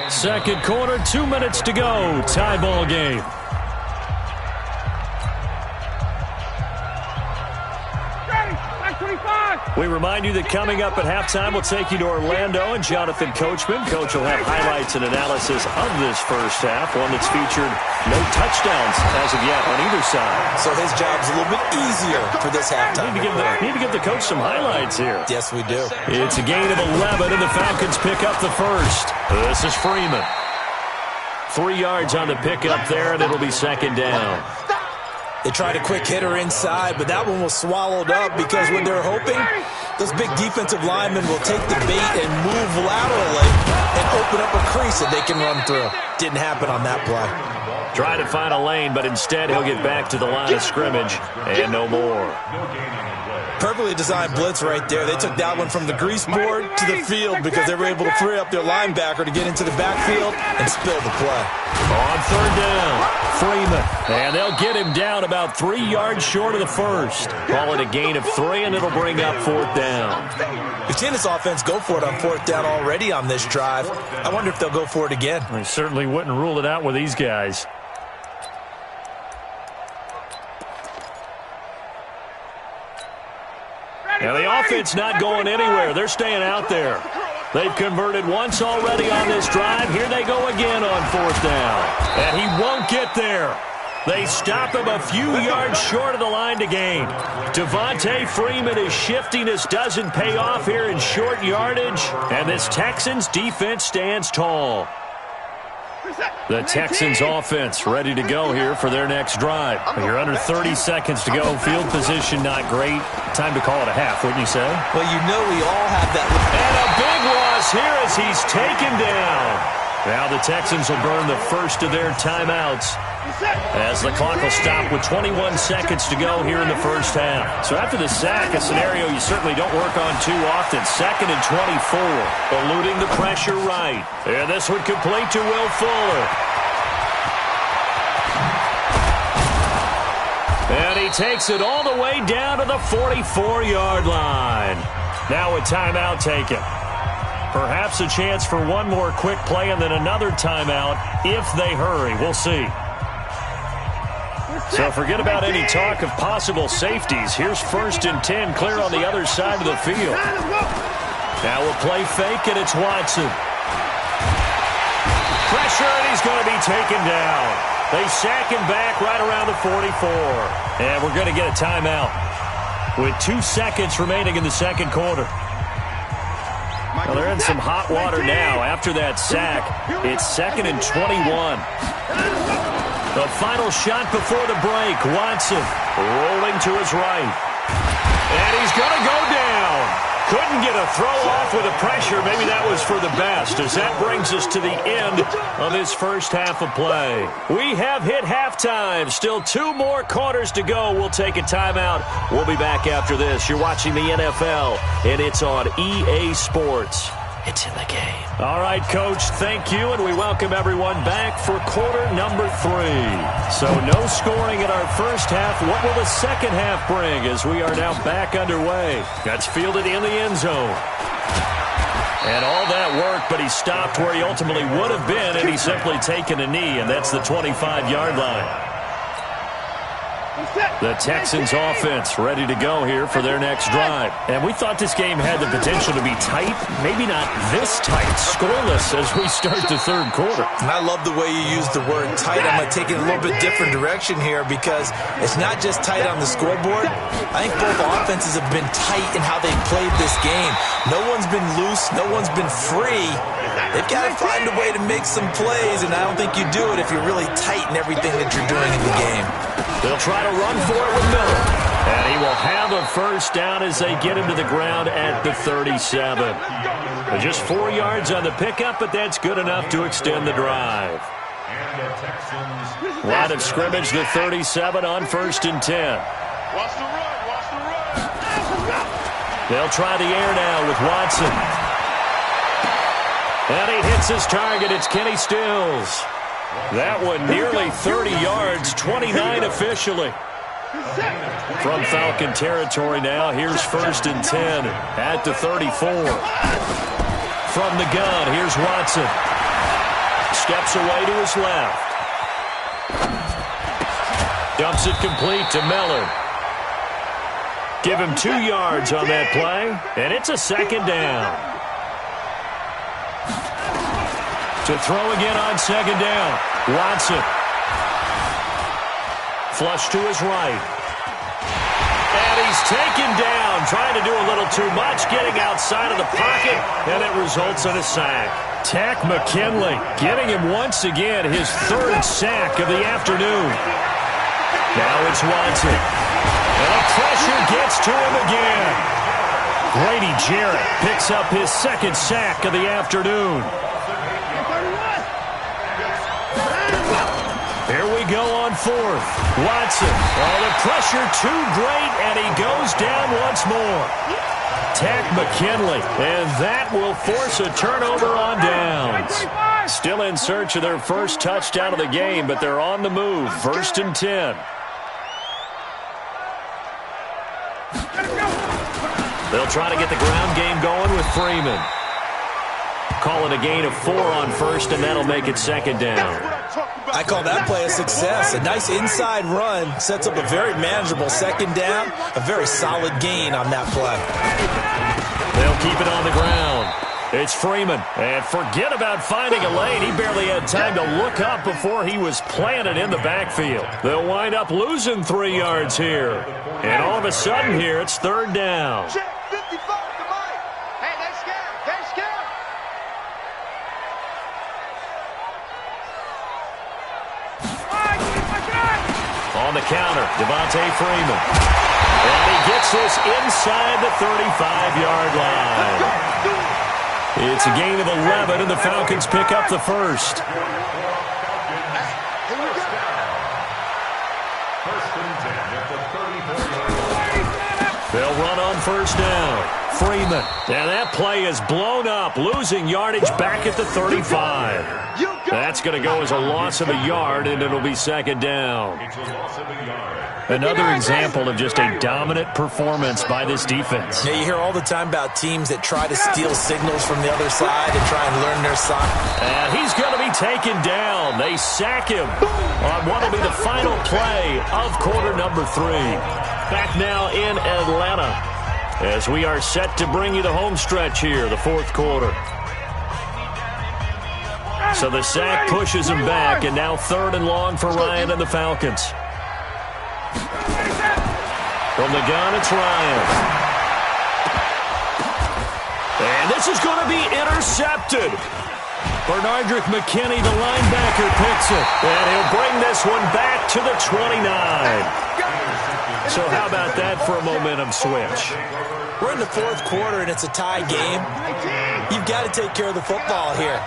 Second quarter, 2 minutes to go. Tie ball game. We remind you that coming up at halftime, we'll take you to Orlando and Jonathan Coachman. Coach will have highlights and analysis of this first half, one that's featured no touchdowns as of yet on either side. So his job's a little bit easier for this halftime. Need to give the coach some highlights here. Yes, we do. It's a gain of 11, and the Falcons pick up the first. This is Freeman. 3 yards on the pickup there, and it'll be 2nd down. They tried a quick hitter inside, but that one was swallowed up because what they're hoping, those big defensive linemen will take the bait and move laterally and open up a crease that they can run through. Didn't happen on that play. Trying to find a lane, but instead he'll get back to the line of scrimmage and no more. Perfectly designed blitz right there. They took that one from the grease board to the field because they were able to free up their linebacker to get into the backfield and spill the play. On third down, Freeman. And they'll get him down about 3 yards short of the first. Call it a gain of 3, and it'll bring up 4th down. We've seen this offense go for it on 4th down already on this drive. I wonder if they'll go for it again. They certainly wouldn't rule it out with these guys. Now the offense not going anywhere. They're staying out there. They've converted once already on this drive. Here they go again on 4th down. And he won't get there. They stop him a few yards short of the line to gain. Devontae Freeman is shifting. This doesn't pay off here in short yardage, and this Texans defense stands tall. The Texans offense ready to go here for their next drive. You're under 30 seconds to go. Field position not great. Time to call it a half, wouldn't you say? Well, you know we all have that. And a big loss here as he's taken down. Now the Texans will burn the first of their timeouts as the clock will stop with 21 seconds to go here in the first half. So after the sack, a scenario you certainly don't work on too often. 2nd and 24, eluding the pressure right. And this one complete to Will Fuller. And he takes it all the way down to the 44-yard line. Now a timeout taken. Perhaps a chance for one more quick play and then another timeout if they hurry. We'll see. So forget about any talk of possible safeties. Here's 1st and 10 clear on the other side of the field. Now we'll play fake, and it's Watson. Pressure, and he's going to be taken down. They sack him back right around the 44. And we're going to get a timeout with 2 seconds remaining in the second quarter. Well, they're in some hot water now. After that sack, it's 2nd and 21. The final shot before the break. Watson rolling to his right. And he's going to go down. Couldn't get a throw off with the pressure. Maybe that was for the best, as that brings us to the end of this first half of play. We have hit halftime. Still 2 more quarters to go. We'll take a timeout. We'll be back after this. You're watching the NFL, and it's on EA Sports. It's in the game. All right, Coach, thank you, and we welcome everyone back for quarter number 3. So no scoring in our first half. What will the second half bring as we are now back underway? That's fielded in the end zone. And all that work, but he stopped where he ultimately would have been, and he's simply taken a knee, and that's the 25-yard line. The Texans offense ready to go here for their next drive. And we thought this game had the potential to be tight. Maybe not this tight, scoreless as we start the third quarter. And I love the way you use the word tight. I'm going to take it a little bit different direction here because it's not just tight on the scoreboard. I think both offenses have been tight in how they've played this game. No one's been loose. No one's been free. They've got to find a way to make some plays, and I don't think you do it if you're really tight in everything that you're doing in the game. They'll try to run for it with Miller. And he will have a first down as they get him to the ground at the 37. Just 4 yards on the pickup, but that's good enough to extend the drive. Line of scrimmage, the 37 on 1st and 10. Watch the run, watch the run. They'll try the air now with Watson. And he hits his target. It's Kenny Stills. That one nearly 30 yards, 29 officially. From Falcon territory now, here's 1st and 10 at the 34. From the gun, here's Watson. Steps away to his left. Dumps it complete to Miller. Give him 2 yards on that play, and it's a 2nd down. To throw again on 2nd down. Watson. Flush to his right. And he's taken down, trying to do a little too much, getting outside of the pocket, and it results in a sack. Takk McKinley getting him once again his 3rd sack of the afternoon. Now it's Watson. And the pressure gets to him again. Grady Jarrett picks up his 2nd sack of the afternoon. Here we go on 4th. Watson. Oh, the pressure too great, and he goes down once more. Takk McKinley, and that will force a turnover on downs. Still in search of their first touchdown of the game, but they're on the move. 1st and 10. They'll try to get the ground game going with Freeman. Call it a gain of 4 on 1st, and that'll make it 2nd down. I call that play a success. A nice inside run sets up a very manageable 2nd down. A very solid gain on that play. They'll keep it on the ground. It's Freeman. And forget about finding a lane. He barely had time to look up before he was planted in the backfield. They'll wind up losing 3 yards here. And all of a sudden here, it's third down. Check 55 to Mike. Hey, they scared. They scared. On the counter, Devontae Freeman. And he gets this inside the 35-yard line. It's a gain of 11, and the Falcons pick up the first. Here we go. First and 10 at the 34-yard line. They'll run on first down. Freeman. And that play is blown up, losing yardage back at the 35. That's going to go as a loss of a yard, and it'll be second down. It's a loss of a yard. Another example of just a dominant performance by this defense. Yeah, you hear all the time about teams that try to steal signals from the other side and try and learn their side. And he's going to be taken down. They sack him on what will be the final play of quarter number 3. Back now in Atlanta as we are set to bring you the home stretch here, the fourth quarter. So the sack pushes him back, and now third and long for Ryan and the Falcons. From the gun, it's Ryan. And this is going to be intercepted. Bernardrick McKinney, the linebacker, picks it. And he'll bring this one back to the 29. So how about that for a momentum switch? We're in the fourth quarter, and it's a tie game. You've got to take care of the football here.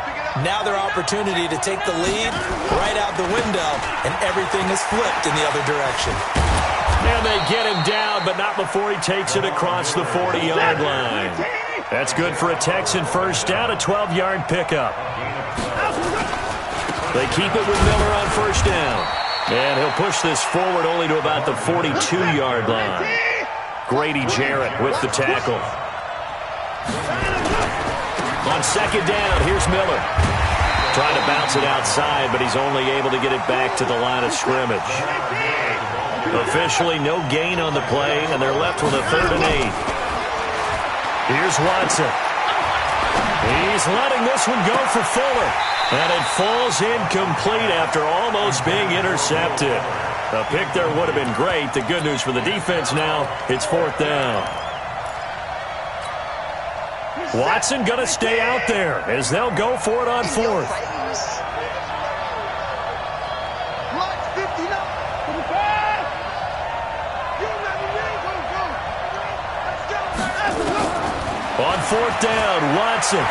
Now their opportunity to take the lead right out the window, and everything is flipped in the other direction. And they get him down, but not before he takes it across the 40-yard line. That's good for a Texan first down, a 12-yard pickup. They keep it with Miller on first down. And he'll push this forward only to about the 42-yard line. Grady Jarrett with the tackle. On second down, here's Miller. Trying to bounce it outside, but he's only able to get it back to the line of scrimmage. Officially no gain on the play, and they're left with a 3rd and 8. Here's Watson. He's letting this one go for Fuller. And it falls incomplete after almost being intercepted. A pick there would have been great. The good news for the defense now, it's 4th down. Watson going to stay out there as they'll go for it on 4th. On 4th down, Watson.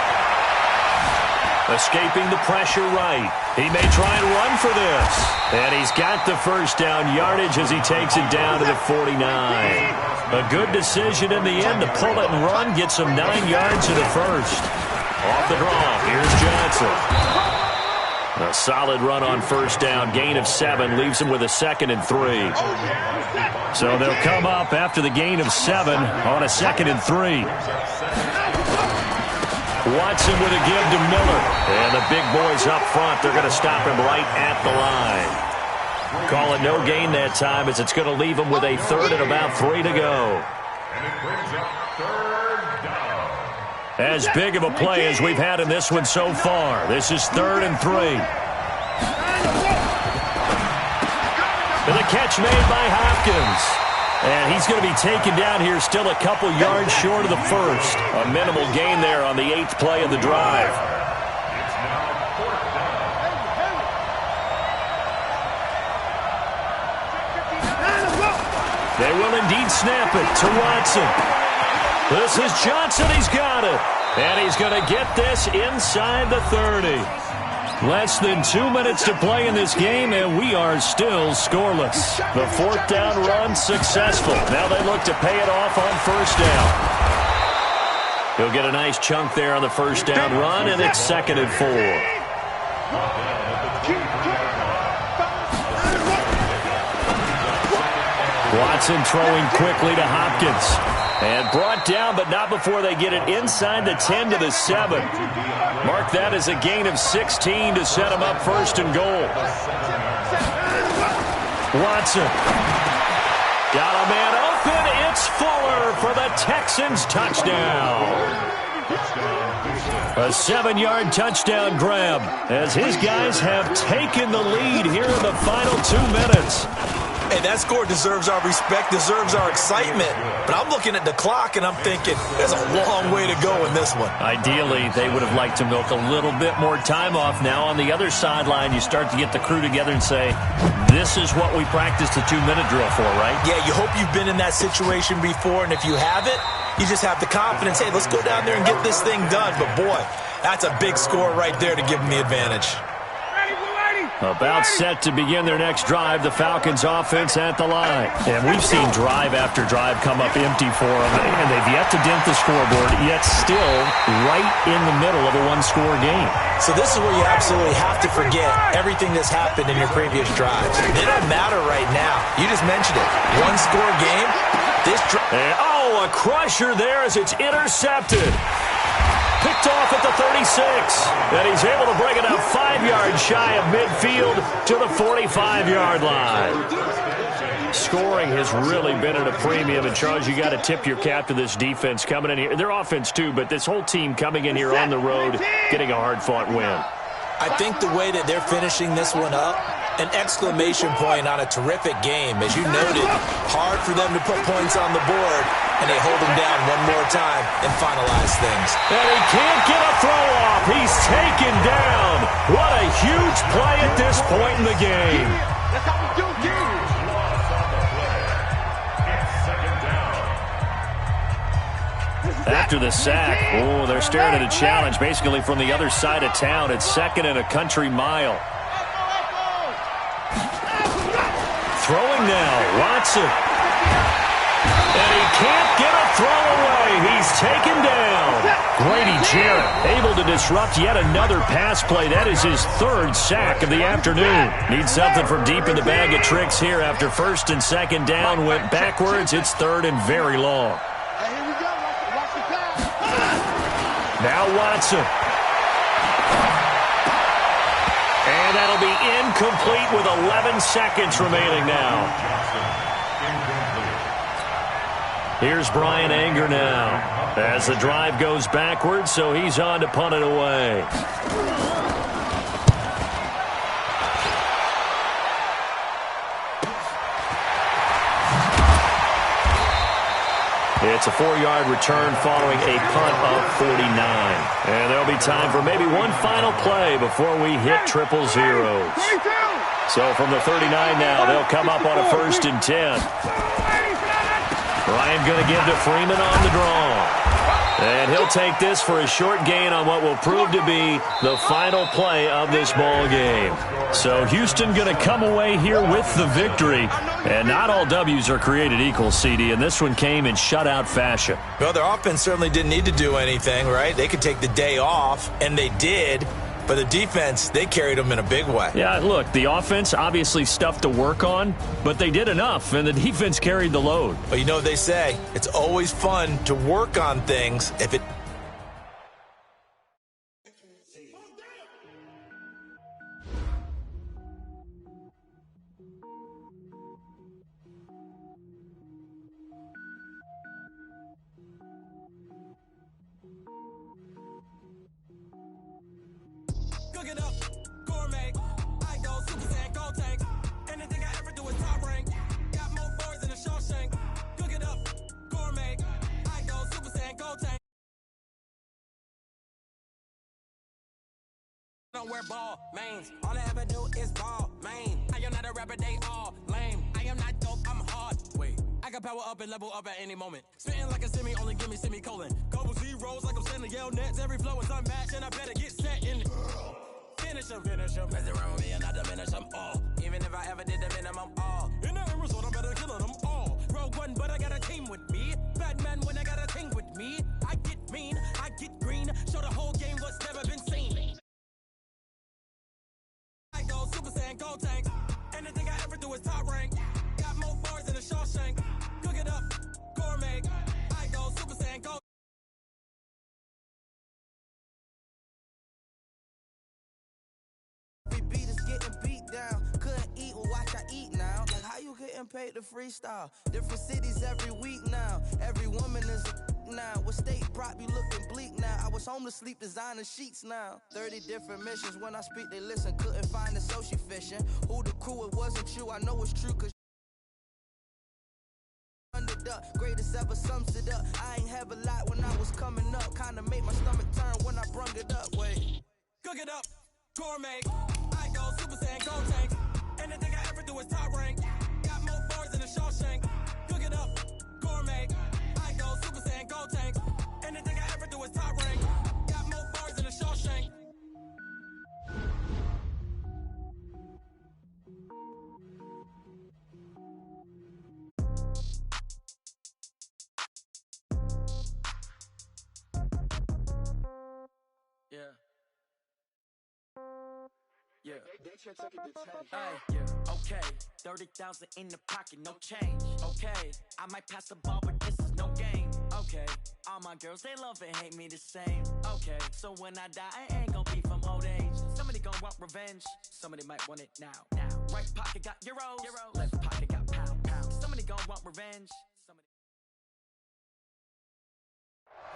Escaping the pressure right. He may try and run for this. And he's got the first down yardage as he takes it down to the 49. A good decision in the end to pull it and run. Gets him 9 yards to the first. Off the draw, here's Johnson. A solid run on first down. Gain of 7 leaves him with a 2nd and 3. So they'll come up after the gain of 7 on a 2nd and 3. Watson with a give to Miller. And the big boys up front, they're going to stop him right at the line. Call it no gain that time as it's going to leave him with a 3rd and about 3 to go. And it brings up 3rd down. As big of a play as we've had in this one so far. This is 3rd and 3. And the catch made by Hopkins. And he's going to be taken down here still a couple yards short of the first. A minimal gain there on the 8th play of the drive. It's now 4th down. They will indeed snap it to Watson. This is Johnson. He's got it. And he's going to get this inside the 30. Less than 2 minutes to play in this game, and we are still scoreless. The 4th down run successful. Now they look to pay it off on first down. He'll get a nice chunk there on the first down run, and it's 2nd and 4. Watson throwing quickly to Hopkins. And brought down, but not before they get it inside the 10 to the 7. Mark that as a gain of 16 to set him up 1st and goal. Watson. Got a man open. It's Fuller for the Texans touchdown. A 7-yard touchdown grab as his guys have taken the lead here in the final 2 minutes. Hey, that score deserves our respect, deserves our excitement. But I'm looking at the clock, and I'm thinking there's a long way to go in this one. Ideally, they would have liked to milk a little bit more time off. Now, on the other sideline, you start to get the crew together and say, this is what we practiced the 2-minute drill for, right? Yeah, you hope you've been in that situation before, and if you haven't, you just have the confidence, hey, let's go down there and get this thing done. But, boy, that's a big score right there to give them the advantage. About set to begin their next drive, the Falcons offense at the line. And we've seen drive after drive come up empty for them, and they've yet to dent the scoreboard, yet still right in the middle of a one-score game. So this is where you absolutely have to forget everything that's happened in your previous drives. They don't matter right now. You just mentioned it. One-score game. A crusher there as it's intercepted. Picked off at the 36, and he's able to bring it up 5 yards shy of midfield to the 45-yard line. Scoring has really been at a premium, and Charles, you got to tip your cap to this defense coming in here. Their offense too, but this whole team coming in here on the road, getting a hard-fought win. I think the way that they're finishing this one up, an exclamation point on a terrific game. As you noted, hard for them to put points on the board, and they hold them down one more time and finalize things. And he can't get a throw off. He's taken down. What a huge play at this point in the game. That's how we do games. After the sack, they're staring at a challenge basically from the other side of town. It's 2nd and a country mile. Throwing now, Watson. And he can't get a throw away. He's taken down. Grady Jarrett able to disrupt yet another pass play. That is his 3rd sack of the afternoon. Needs something from deep in the bag of tricks here after 1st and 2nd down went backwards. It's 3rd and very long. Now Watson. And that'll be incomplete with 11 seconds remaining now. Here's Brian Anger now as the drive goes backwards, so he's on to punt it away. It's a 4-yard return following a punt of 49. And there'll be time for maybe one final play before we hit 000. So from the 39 now, they'll come up on a 1st and 10. Ryan going to give to Freeman on the draw. And he'll take this for a short gain on what will prove to be the final play of this ball game. So Houston going to come away here with the victory. And not all W's are created equal, CD, and this one came in shutout fashion. Well, their offense certainly didn't need to do anything, right? They could take the day off, and they did. But the defense, they carried them in a big way. Yeah, look, the offense obviously stuff to work on, but they did enough, and the defense carried the load. But you know what they say, it's always fun to work on things if it... Cook it up, gourmet. I go Super Saiyan, go tank. Anything I ever do is top rank. Got more boys than a Shawshank. Cook it up, gourmet. I go Super Saiyan, go tank. Don't wear ball mains. All I ever do is ball main. I am not a rapper, they all lame. I am not dope, I'm hard. Wait, I can power up and level up at any moment. Spitting like a semi, only give me semicolon. Couple zeros like I'm sending Yale Nets. Every flow is unmatched, and I better get set in. Finish him. Mess around with me and I diminish them all. Even if I ever did the minimum all. In the end result, I'm better killing them all. Rogue One, but I got a team with me. Batman when I got a team with me. I get mean, I get green. Show the whole game what's never been seen. I go Super Saiyan, go tank. Anything I ever do is top rank. Got more bars than a Shawshank. Cook it up, gourmet. I go Super Saiyan, go. Beat is getting beat down. Couldn't eat, well watch I eat now. Like how you getting paid to freestyle? Different cities every week now. Every woman is a now. What state brought me looking bleak now? I was home to sleep, designer sheets now. 30 different missions. When I speak, they listen. Couldn't find the social fishing. Who the crew? It wasn't you. I know it's true, cause greatest ever sums it up. I ain't have a lot when I was coming up. Kinda made my stomach turn when I brung it up. Wait. Cook it up, gourmet. I go Super Saiyan Gold Tank. Anything I ever do is top rank. Got more bars than a Shawshank. Cook it up, gourmet. I go Super Saiyan Gold Tank. Anything I ever do is top rank. Got more bars than a Shawshank. Okay, 30,000 in the pocket, no change. Okay, I might pass the ball, but this is no game. Okay, all my girls, they love and hate me the same. Okay, so when I die, I ain't gonna be from old age. Somebody gonna want revenge, somebody might want it now. Right pocket got euros, left pocket got pound. Somebody gonna want revenge.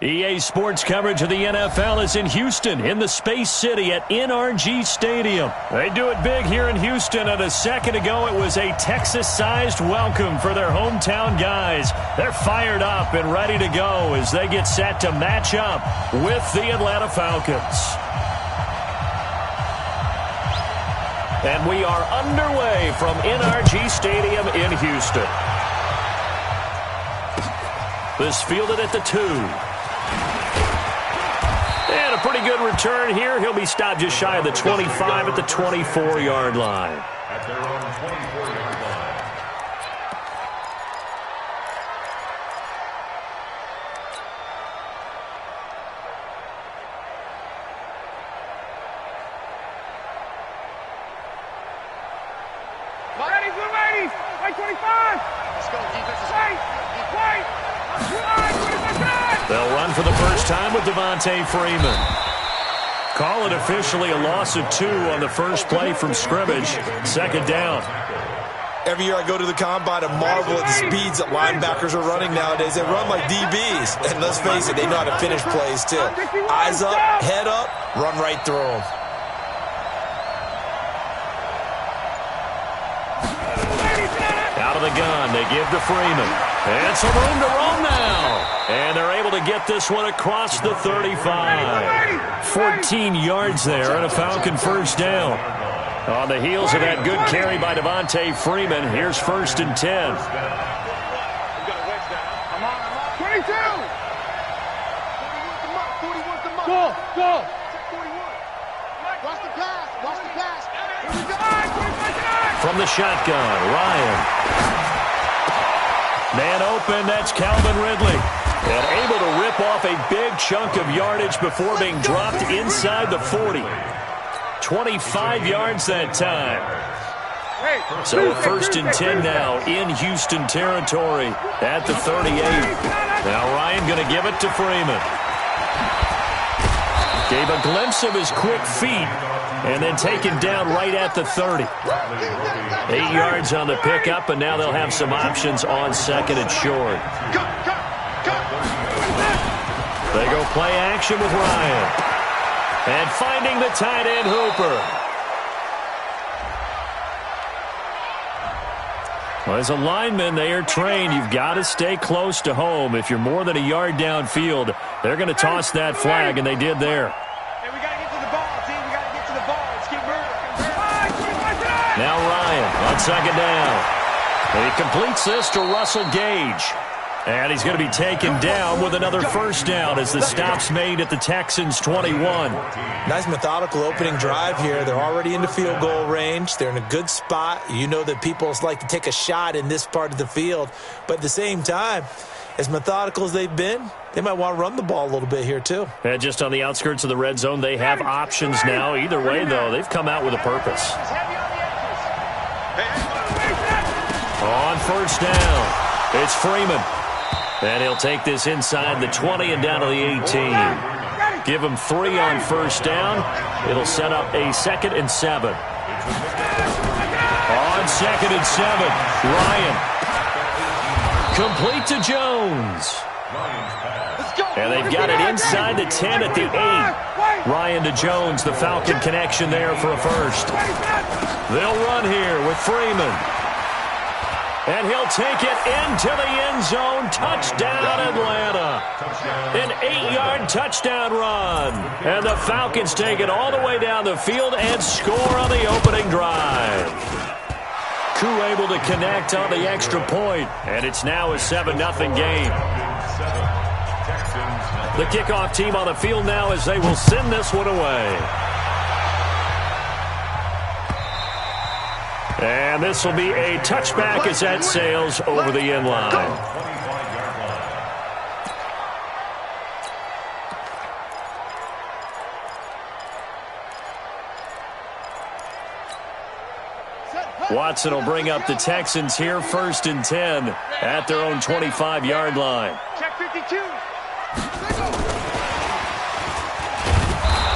EA Sports coverage of the NFL is in Houston, in the Space City at NRG Stadium. They do it big here in Houston, and a second ago it was a Texas-sized welcome for their hometown guys. They're fired up and ready to go as they get set to match up with the Atlanta Falcons. And we are underway from NRG Stadium in Houston. This fielded at the 2. And a pretty good return here. He'll be stopped just shy of the 25 at the 24-yard line. At their own 24-yard line. Ladies, good ladies. Wait, 25. Let's go, defense. Wait. They'll run for the first time with Devontae Freeman. Call it officially a loss of 2 on the first play from scrimmage. Second down. Every year I go to the combine and marvel at the speeds that linebackers are running nowadays. They run like DBs. And let's face it, they know how to finish plays too. Eyes up, head up, run right through them. Out of the gun, they give to Freeman. And some room to roam now. And they're able to get this one across the 35. 14 yards there and a Falcon first down. On the heels of that good carry by Devontae Freeman, here's 1st and 10. 22. Go. Watch the pass. Here we go. From the shotgun, Ryan. Man open, that's Calvin Ridley. And able to rip off a big chunk of yardage before being dropped inside the 40. 25 yards that time. So 1st and 10 now in Houston territory at the 38. Now Ryan going to give it to Freeman. Gave a glimpse of his quick feet and then taken down right at the 30. 8 yards on the pickup, and now they'll have some options on 2nd and short. They go play action with Ryan. And finding the tight end, Hooper. Well, as a lineman, they are trained. You've got to stay close to home. If you're more than a yard downfield, they're going to toss that flag, and they did there. Hey, we got to get to the ball, team. We got to get to the ball. Let's get moving. Now Ryan on 2nd down. And he completes this to Russell Gage. And he's going to be taken down with another first down as the stop's made at the Texans' 21. Nice methodical opening drive here. They're already into field goal range. They're in a good spot. You know that people like to take a shot in this part of the field. But at the same time, as methodical as they've been, they might want to run the ball a little bit here too. And just on the outskirts of the red zone, they have options now. Either way, though, they've come out with a purpose. On 1st down, it's Freeman. And he'll take this inside the 20 and down to the 18. Give him 3 on 1st down. It'll set up a 2nd and 7. On 2nd and 7, Ryan. Complete to Jones. And they've got it inside the 10 at the 8. Ryan to Jones, the Falcon connection there for a first. They'll run here with Freeman. And he'll take it into the end zone. Touchdown, Atlanta. An 8-yard touchdown run. And the Falcons take it all the way down the field and score on the opening drive. Koo able to connect on the extra point. And it's now a 7-0 game. The kickoff team on the field now as they will send this one away. And this will be a touchback as that sails over the end line. Watson will bring up the Texans here, 1st and 10 at their own 25-yard line. Check 52.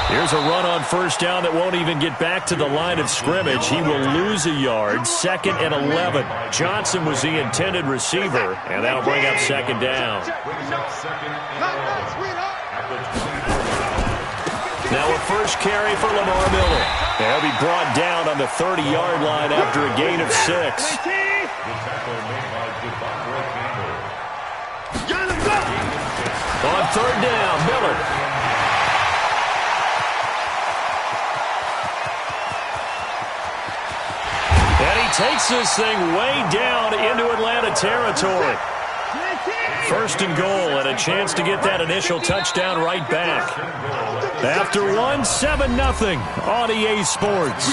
Here's a run on first down that won't even get back to the line of scrimmage. He will lose a yard. 2nd and 11. Johnson was the intended receiver, and that'll bring up 2nd down. Now a first carry for Lamar Miller. He'll be brought down on the 30-yard line after a gain of 6. On 3rd down, Miller. And he takes this thing way down into Atlanta territory. 1st and goal and a chance to get that initial touchdown right back. After 7-0 on EA Sports.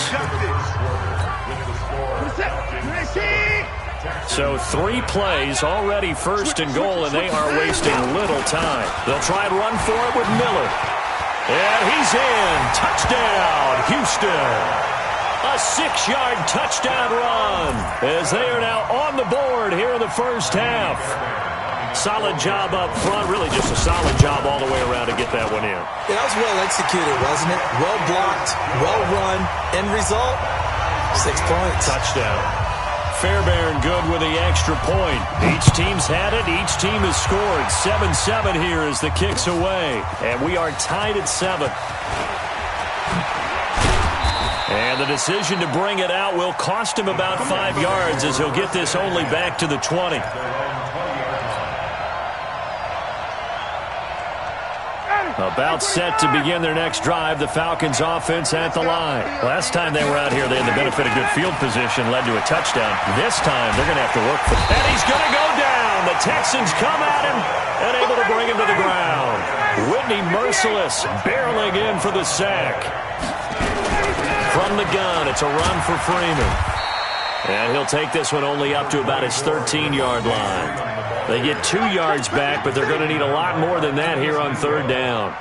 So 3 plays already 1st and goal, and they are wasting little time. They'll try and run for it with Miller. And he's in. Touchdown, Houston. A 6-yard touchdown run as they are now on the board here in the first half. Solid job up front, really just a solid job all the way around to get that one in. Yeah, that was well executed, wasn't it? Well blocked, well run. End result, 6 points. Touchdown. Fairbairn good with the extra point. Each team's had it. Each team has scored. 7-7 here as the kick's away. And we are tied at 7. And the decision to bring it out will cost him about 5 yards as he'll get this only back to the 20. About set to begin their next drive, the Falcons offense at the line. Last time they were out here, they had the benefit of good field position, led to a touchdown. This time, they're going to have to work for it. And he's going to go down. The Texans come at him and able to bring him to the ground. Whitney Merciless barreling in for the sack. From the gun, it's a run for Freeman. And he'll take this one only up to about his 13-yard line. They get 2 yards back, but they're going to need a lot more than that here on 3rd down.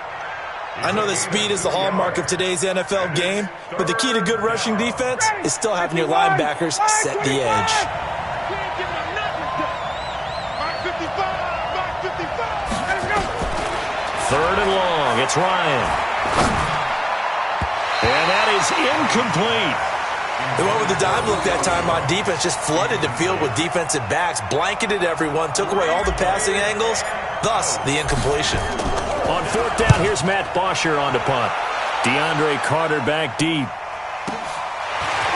I know that speed is the hallmark of today's NFL game, but the key to good rushing defense is still having your linebackers set the edge. 3rd and long. It's Ryan. And that is incomplete. They went with the dive look that time on defense, just flooded the field with defensive backs, blanketed everyone, took away all the passing angles, thus the incompletion. On 4th down, here's Matt Bosher on to punt. DeAndre Carter back deep.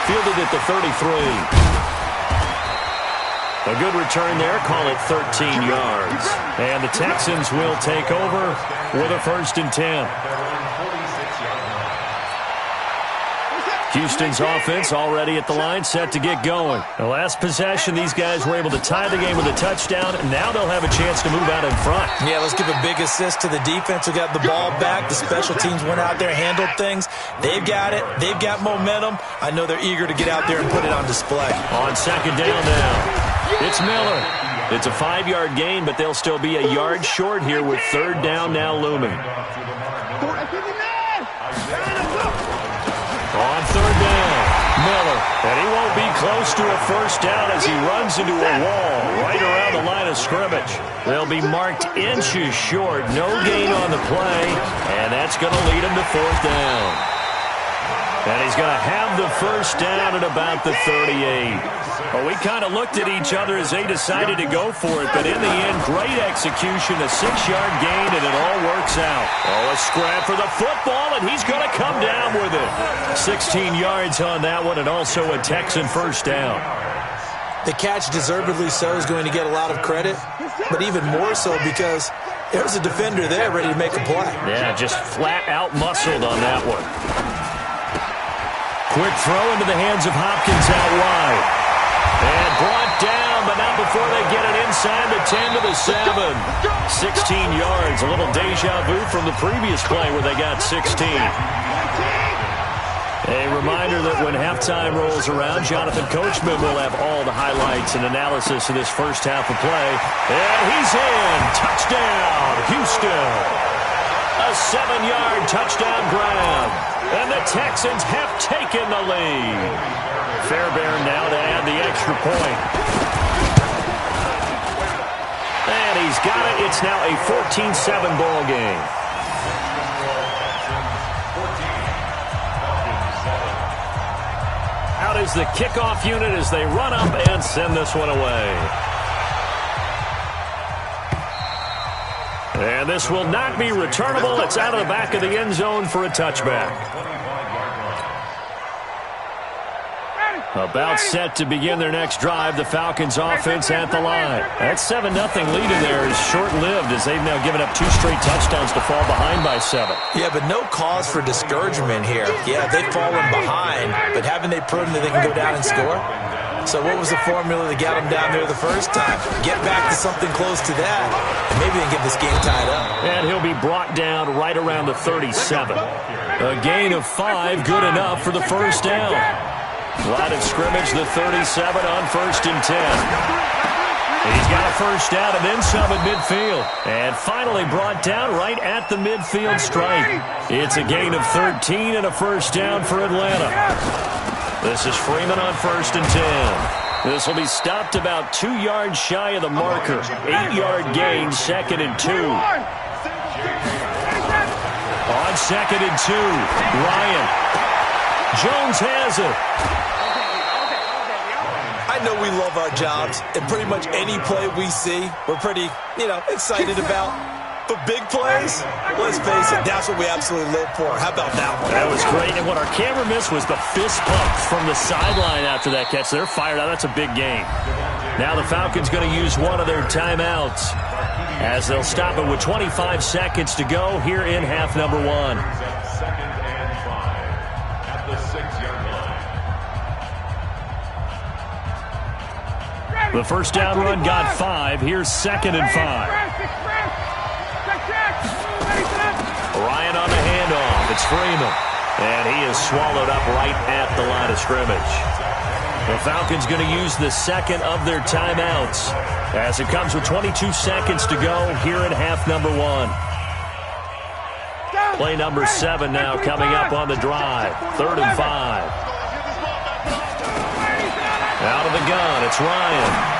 Fielded at the 33. A good return there, call it 13 yards. And the Texans will take over with a 1st and 10. Houston's offense already at the line, set to get going. The last possession, these guys were able to tie the game with a touchdown. Now they'll have a chance to move out in front. Yeah, let's give a big assist to the defense who got the ball back. The special teams went out there, handled things. They've got it. They've got momentum. I know they're eager to get out there and put it on display. On 2nd down now, it's Miller. It's a 5-yard gain, but they'll still be a yard short here with 3rd down now looming. On 3rd down, Miller. And he won't be close to a 1st down as he runs into a wall right around the line of scrimmage. They'll be marked inches short. No gain on the play, and that's going to lead him to 4th down. And he's going to have the first down at about the 38. Well, we kind of looked at each other as they decided to go for it, but in the end, great execution, a 6-yard gain, and it all works out. Oh, a scrap for the football, and he's going to come down with it. 16 yards on that one, and also a Texan first down. The catch, deservedly so, is going to get a lot of credit, but even more so because there's a defender there ready to make a play. Yeah, just flat out muscled on that one. Quick throw into the hands of Hopkins out wide. And brought down, but not before they get it inside the 10 to the 7. 16 yards, a little deja vu from the previous play where they got 16. A reminder that when halftime rolls around, Jonathan Coachman will have all the highlights and analysis of this first half of play. And he's in. Touchdown, Houston. A 7-yard touchdown grab. And the Texans have taken the lead. Fairbairn now to add the extra point. And he's got it. It's now a 14-7 ball game. Out is the kickoff unit as they run up and send this one away. And this will not be returnable. It's out of the back of the end zone for a touchback. About set to begin their next drive, the Falcons offense at the line. That 7-0 lead in there is short-lived as they've now given up 2 straight touchdowns to fall behind by 7. Yeah, but no cause for discouragement here. Yeah, they've fallen behind, but haven't they proven that they can go down and score? So what was the formula that got them down there the first time? Get back to something close to that, and maybe they can get this game tied up. And he'll be brought down right around the 37. A gain of 5, good enough for the first down. Line of scrimmage, the 37 on 1st and 10. He's got a first down and then some at midfield. And finally brought down right at the midfield stripe. It's a gain of 13 and a first down for Atlanta. This is Freeman on 1st and 10. This will be stopped about 2 yards shy of the marker. 8-yard gain, 2nd and 2. On 2nd and 2, Ryan. Jones has it. I know we love our jobs, and pretty much any play we see, we're pretty, excited about. But big plays, let's face it, that's what we absolutely live for. How about that one? That was great, and what our camera missed was the fist pump from the sideline after that catch. They're fired out. That's a big game. Now the Falcons going to use one of their timeouts as they'll stop it with 25 seconds to go here in half number 1. Second and 5 at the 6-yard line. The first down run got 5. Here's 2nd and 5. Ryan on the handoff. It's Freeman. And he is swallowed up right at the line of scrimmage. The Falcons going to use the second of their timeouts as it comes with 22 seconds to go here in half number 1. Play number 7 now coming up on the drive. 3rd and 5. Out of the gun, it's Ryan.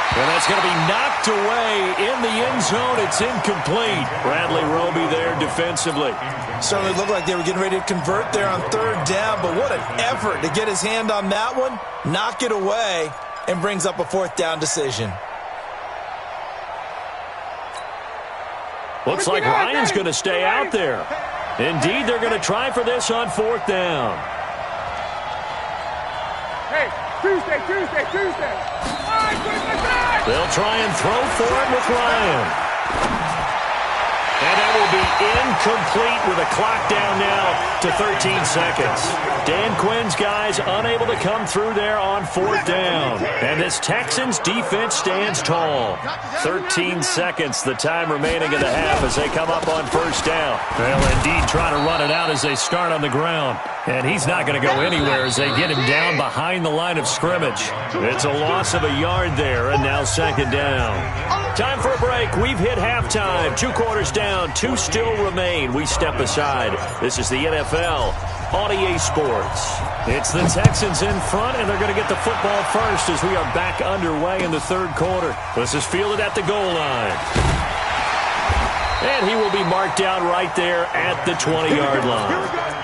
And that's going to be knocked away in the end zone. It's incomplete. Bradley Roby there defensively. Certainly looked like they were getting ready to convert there on 3rd down, but what an effort to get his hand on that one, knock it away, and brings up a 4th down decision. Looks like Ryan's going to stay out there. Indeed, they're going to try for this on 4th down. Hey, Tuesday. They'll try and throw for it with Ryan. And that will be incomplete with a clock down now to 13 seconds. Dan Quinn's guys unable to come through there on 4th down. And this Texans defense stands tall. 13 seconds, the time remaining in the half as they come up on 1st down. Well, indeed, trying to run it out as they start on the ground. And he's not going to go anywhere as they get him down behind the line of scrimmage. It's a loss of a yard there, and now 2nd down. Time for a break. We've hit halftime. 2 quarters down, 2 still remain. We step aside. This is the NFL on EA Sports. It's the Texans in front, and they're going to get the football first as we are back underway in the 3rd quarter. This is fielded at the goal line. And he will be marked down right there at the 20-yard line.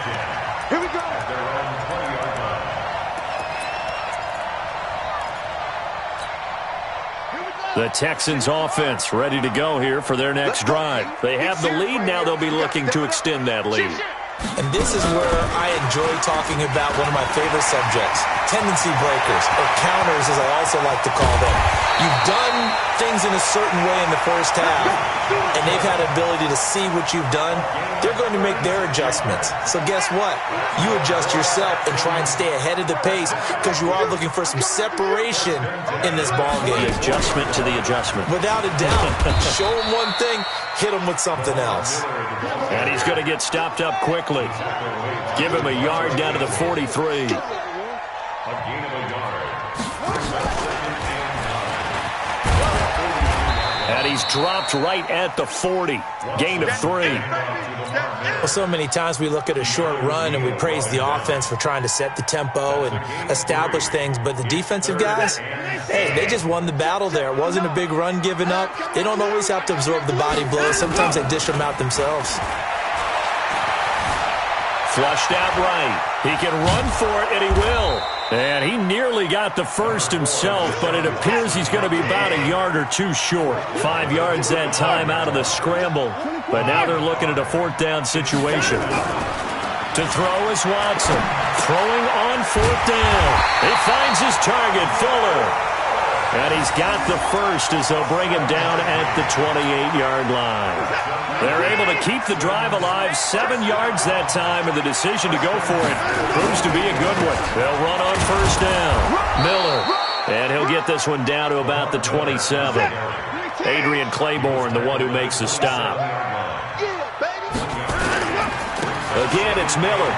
The Texans offense ready to go here for their next drive. They have the lead. Now they'll be looking to extend that lead. And this is where I enjoy talking about one of my favorite subjects, tendency breakers, or counters as I also like to call them. You've done things in a certain way in the first half, and they've had an ability to see what you've done. They're going to make their adjustments. So guess what? You adjust yourself and try and stay ahead of the pace because you are looking for some separation in this ballgame. The adjustment to the adjustment. Without a doubt. Show them one thing, hit them with something else. And he's going to get stopped up quickly. Give him a yard down to the 43. And he's dropped right at the 40. Gain of 3. Well, so many times we look at a short run and we praise the offense for trying to set the tempo and establish things, but the defensive guys, hey, they just won the battle there. It wasn't a big run given up. They don't always have to absorb the body blows. Sometimes they dish them out themselves. Flushed out right. He can run for it, and he will. And he nearly got the first himself, but it appears he's going to be about a yard or two short. 5 yards that time out of the scramble. But now they're looking at a 4th down situation. To throw is Watson. Throwing on 4th down. He finds his target, Fuller. And he's got the first as they'll bring him down at the 28-yard line. They're able to keep the drive alive, 7 yards that time, and the decision to go for it proves to be a good one. They'll run on 1st down. Miller, and he'll get this one down to about the 27. Adrian Claiborne, the one who makes the stop. Again, it's Miller.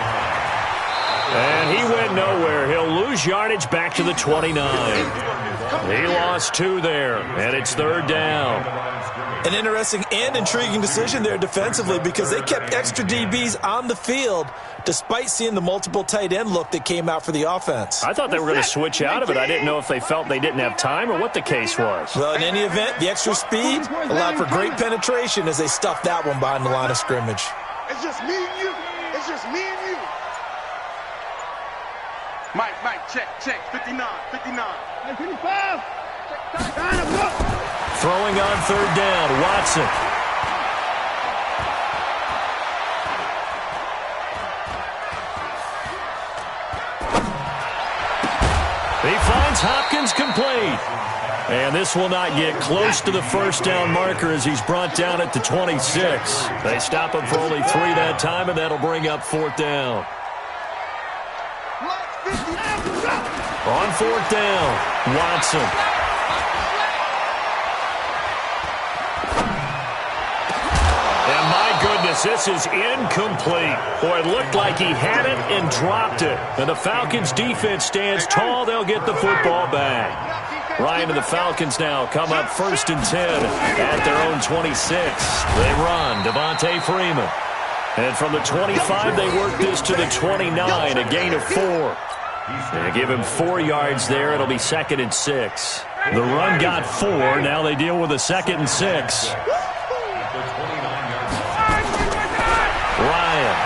And he went nowhere. He'll lose yardage back to the 29. He lost 2 there, and it's 3rd down. An interesting and intriguing decision there defensively because they kept extra DBs on the field despite seeing the multiple tight end look that came out for the offense. I thought they were going to switch out of it. I didn't know if they felt they didn't have time or what the case was. Well, in any event, the extra speed allowed for great penetration as they stuffed that one behind the line of scrimmage. It's just me and you. It's just me and you. Mike, check. 59. 55. Throwing on 3rd down, Watson. He finds Hopkins complete. And this will not get close to the 1st down marker as he's brought down at the 26. They stop him for only 3 that time, and that'll bring up 4th down. On 4th down, Watson. And my goodness, this is incomplete. Boy, it looked like he had it and dropped it. And the Falcons defense stands tall. They'll get the football back. Ryan and the Falcons now come up 1st and 10 at their own 26. They run, Devontae Freeman. And from the 25, they work this to the 29, a gain of 4. They give him 4 yards there. It'll be 2nd and 6. The run got 4. Now they deal with a 2nd and 6. Ryan.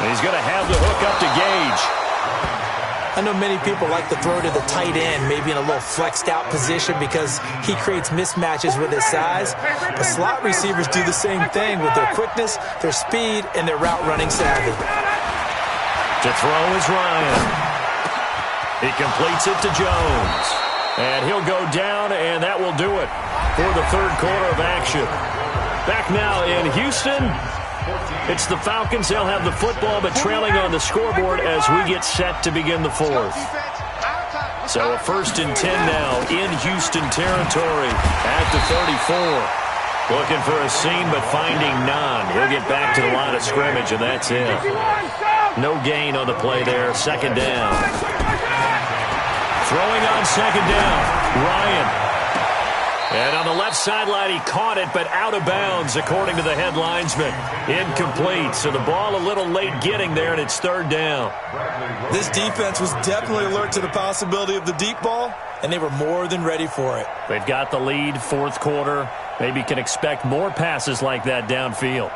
He's going to have the hook up to Gage. I know many people like to throw to the tight end, maybe in a little flexed out position because he creates mismatches with his size. The slot receivers do the same thing with their quickness, their speed, and their route running savvy. To throw is Ryan. He completes it to Jones. And he'll go down, and that will do it for the 3rd quarter of action. Back now in Houston, it's the Falcons. They'll have the football, but trailing on the scoreboard as we get set to begin the 4th. So a 1st and 10 now in Houston territory at the 34. Looking for a seam, but finding none. He'll get back to the line of scrimmage, and that's it. No gain on the play there. 2nd down. Throwing on 2nd down. Ryan. And on the left sideline, he caught it, but out of bounds, according to the head linesman. Incomplete. So the ball a little late getting there, and it's 3rd down. This defense was definitely alert to the possibility of the deep ball, and they were more than ready for it. They've got the lead, 4th quarter. Maybe can expect more passes like that downfield.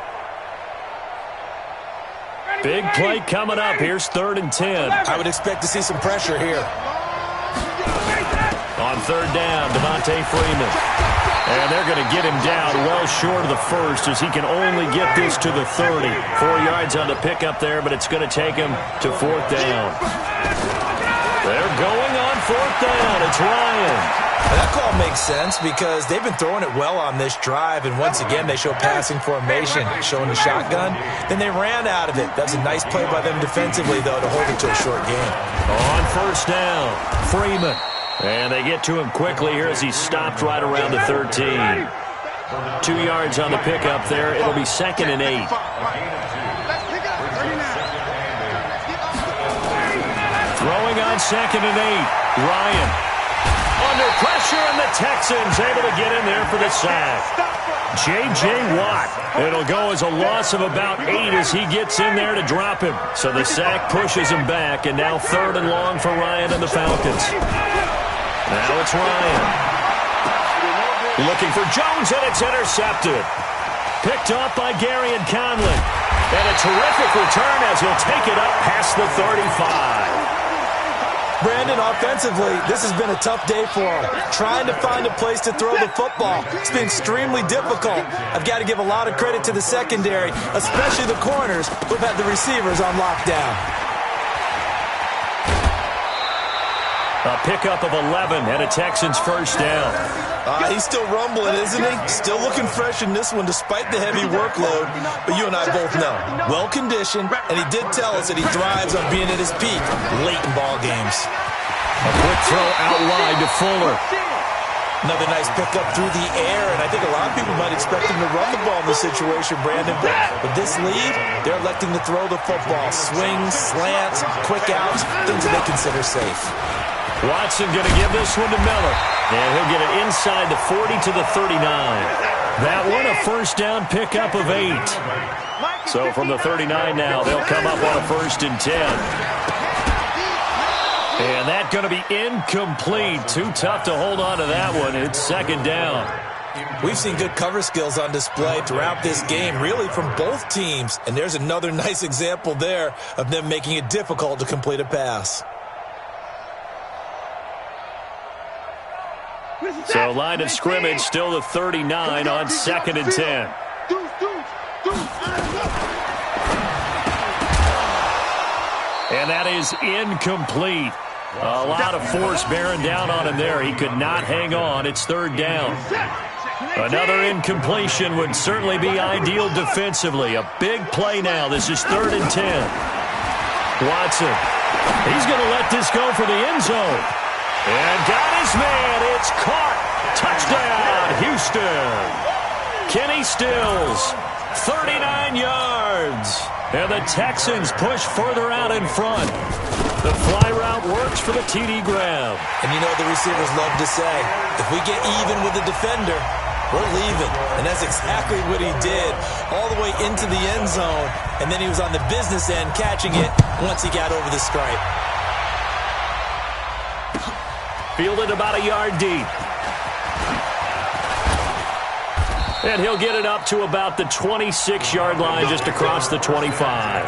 Big play coming up. Here's 3rd and 10. I would expect to see some pressure here. On third down, Devontae Freeman. And they're going to get him down well short of the first as he can only get this to the 30. 4 yards on the pickup there, but it's going to take him to fourth down. They're going on fourth down. It's Ryan. That call makes sense because they've been throwing it well on this drive, and once again they show passing formation, showing the shotgun. Then they ran out of it. That's a nice play by them defensively, though, to hold it to a short game. On first down, Freeman. And they get to him quickly here as he's stopped right around the 13. 2 yards on the pickup there. It'll be 2nd and 8. Throwing on 2nd and 8. Ryan. Under pressure, and the Texans able to get in there for the sack. J.J. Watt. It'll go as a loss of about 8 as he gets in there to drop him. So the sack pushes him back, and now 3rd and long for Ryan and the Falcons. Now it's Ryan. Looking for Jones, and it's intercepted. Picked off by Gary and Conlon. And a terrific return as he'll take it up past the 35. Brandon, offensively, this has been a tough day for him. Trying to find a place to throw the football. It's been extremely difficult. I've got to give a lot of credit to the secondary, especially the corners who've had the receivers on lockdown. A pickup of 11 and a Texans first down. He's still rumbling, isn't he? Still looking fresh in this one despite the heavy workload. But you and I both know, well-conditioned, and he did tell us that he thrives on being at his peak late in ball games. A quick throw out wide to Fuller. Another nice pickup through the air, and I think a lot of people might expect him to run the ball in this situation, Brandon. But with this lead, they're electing to throw the football. Swings, slants, quick outs, things that they consider safe. Watson going to give this one to Miller. And he'll get it inside the 40 to the 39. That one a first down pickup of 8. So from the 39 now, they'll come up on a 1st and 10. And that's going to be incomplete. Too tough to hold on to that one. It's 2nd down. We've seen good cover skills on display throughout this game, really from both teams. And there's another nice example there of them making it difficult to complete a pass. So line of scrimmage still the 39 on 2nd and 10. And that is incomplete. A lot of force bearing down on him there. He could not hang on. It's 3rd down. Another incompletion would certainly be ideal defensively. A big play now. This is 3rd and 10. Watson. He's going to let this go for the end zone. And got his man. It's caught. Touchdown, Houston. Kenny Stills, 39 yards. And the Texans push further out in front. The fly route works for the TD grab. And you know what the receivers love to say? If we get even with the defender, we're leaving. And that's exactly what he did. All the way into the end zone. And then he was on the business end catching it once he got over the stripe. Fielded about a yard deep. And he'll get it up to about the 26-yard line, just across the 25.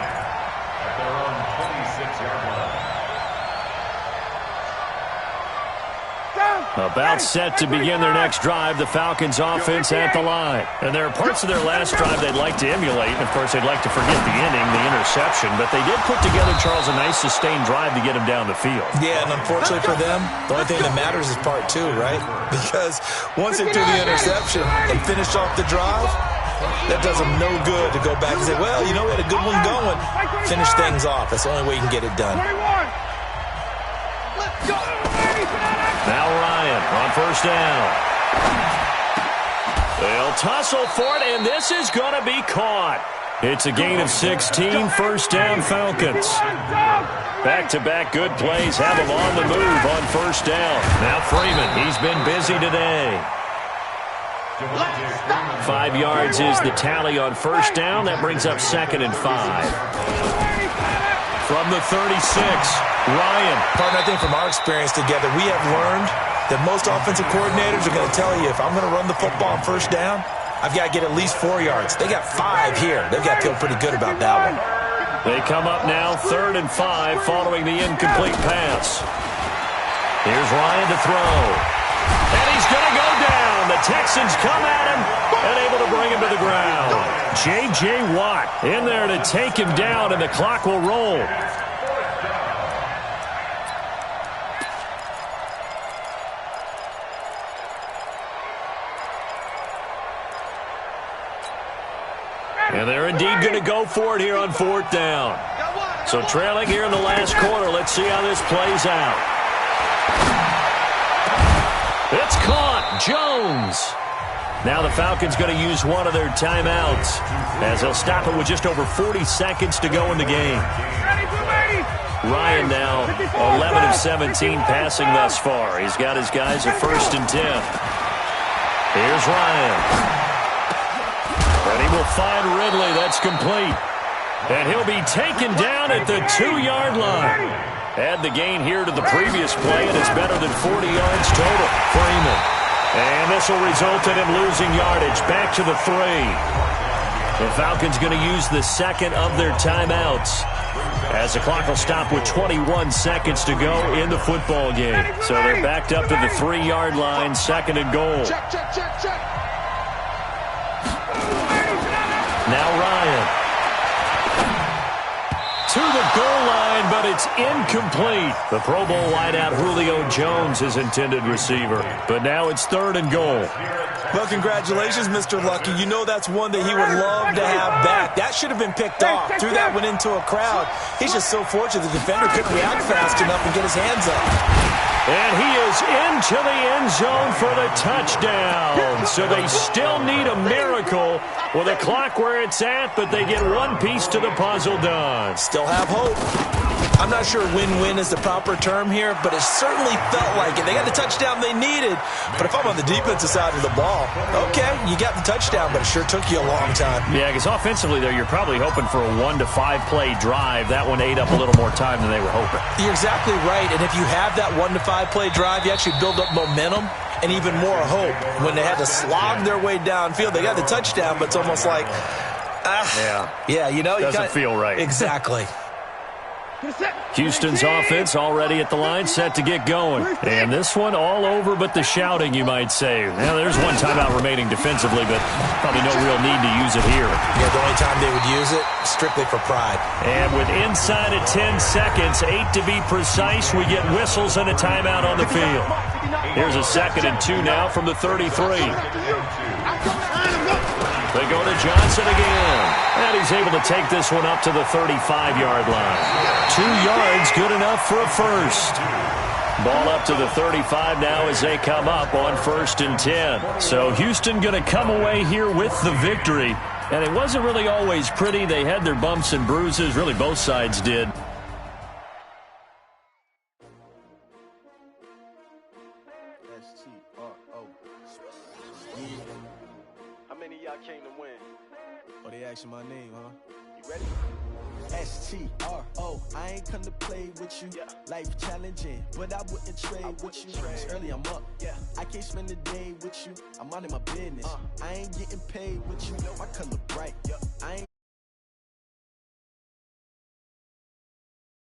About set to begin their next drive, the Falcons offense at the line. And there are parts of their last drive they'd like to emulate. And, of course, they'd like to forget the inning, the interception. But they did put together, Charles, a nice sustained drive to get him down the field. Yeah, and unfortunately for them, the only thing that matters is part 2, right? Because once they threw the interception and finished off the drive, that does them no good to go back and say, well, you know, we had a good one going. Finish things off. That's the only way you can get it done. Now Ryan on first down. They'll tussle for it, and this is going to be caught. It's a gain of 16, first down Falcons. Back-to-back good plays have him on the move on first down. Now Freeman, he's been busy today. 5 yards is the tally on first down. That brings up 2nd and 5. From the 36. Ryan. Partner, I think from our experience together, we have learned that most offensive coordinators are going to tell you, if I'm going to run the football on first down, I've got to get at least 4 yards. They got 5 here. They've got to feel pretty good about that one. They come up now 3rd and 5 following the incomplete pass. Here's Ryan to throw. he's going to go down. The Texans come at him and able to bring him to the ground. J.J. Watt in there to take him down, and the clock will roll. And they're indeed going to go for it here on 4th down. So trailing here in the last quarter. Let's see how this plays out. It's caught. Jones. Now the Falcons going to use one of their timeouts as they'll stop it with just over 40 seconds to go in the game. Ryan now 11 of 17 passing thus far. He's got his guys at 1st and 10. Here's Ryan. And he will find Ridley. That's complete. And he'll be taken down at the 2-yard line. Add the gain here to the previous play, and it's better than 40 yards total. Freeman. And this will result in him losing yardage. Back to the 3. The Falcons going to use the second of their timeouts as the clock will stop with 21 seconds to go in the football game. So they're backed up to the 3-yard line, 2nd and goal. Check, check, check, check. Now Ryan. To the goal line, but it's incomplete. The Pro Bowl wideout Julio Jones is intended receiver. But now it's 3rd and goal. Well, congratulations, Mr. Lucky. You know that's one that he would love to have back. That should have been picked off. Threw that one into a crowd. He's just so fortunate the defender couldn't react fast enough and get his hands up. And he is into the end zone for the touchdown. So they still need a miracle with a clock where it's at, but they get one piece to the puzzle done. Still have hope. I'm not sure win-win is the proper term here, but it certainly felt like it. They got the touchdown they needed, but if I'm on the defensive side of the ball, okay, you got the touchdown, but it sure took you a long time. Yeah, because offensively, though, you're probably hoping for a 1 to 5 play drive. That one ate up a little more time than they were hoping. You're exactly right, and if you have that 1 to 5 play drive, you actually build up momentum and even more hope. When they had to slog their way downfield, they got the touchdown, but it's almost like, yeah, you know, doesn't feel right. Exactly. Houston's offense already at the line, set to get going. And this one all over but the shouting, you might say. Now, there's one timeout remaining defensively, but probably no real need to use it here. Yeah, the only time they would use it, strictly for pride. And with inside of 10 seconds, 8 to be precise, we get whistles and a timeout on the field. Here's a 2nd and 2 now from the 33. They go to Johnson again. And he's able to take this one up to the 35-yard line. 2 yards, good enough for a first. Ball up to the 35 now as they come up on 1st and 10. So Houston going to come away here with the victory. And it wasn't really always pretty. They had their bumps and bruises. Really, both sides did. How many of y'all came to win? Oh, they asking my name, huh? You ready? S-T-R-O, I ain't come to play with you. Life challenging, but I wouldn't trade with you. It's early, I'm up. I can't spend the day with you. I'm out of my business. I ain't getting paid with you. My color bright. I ain't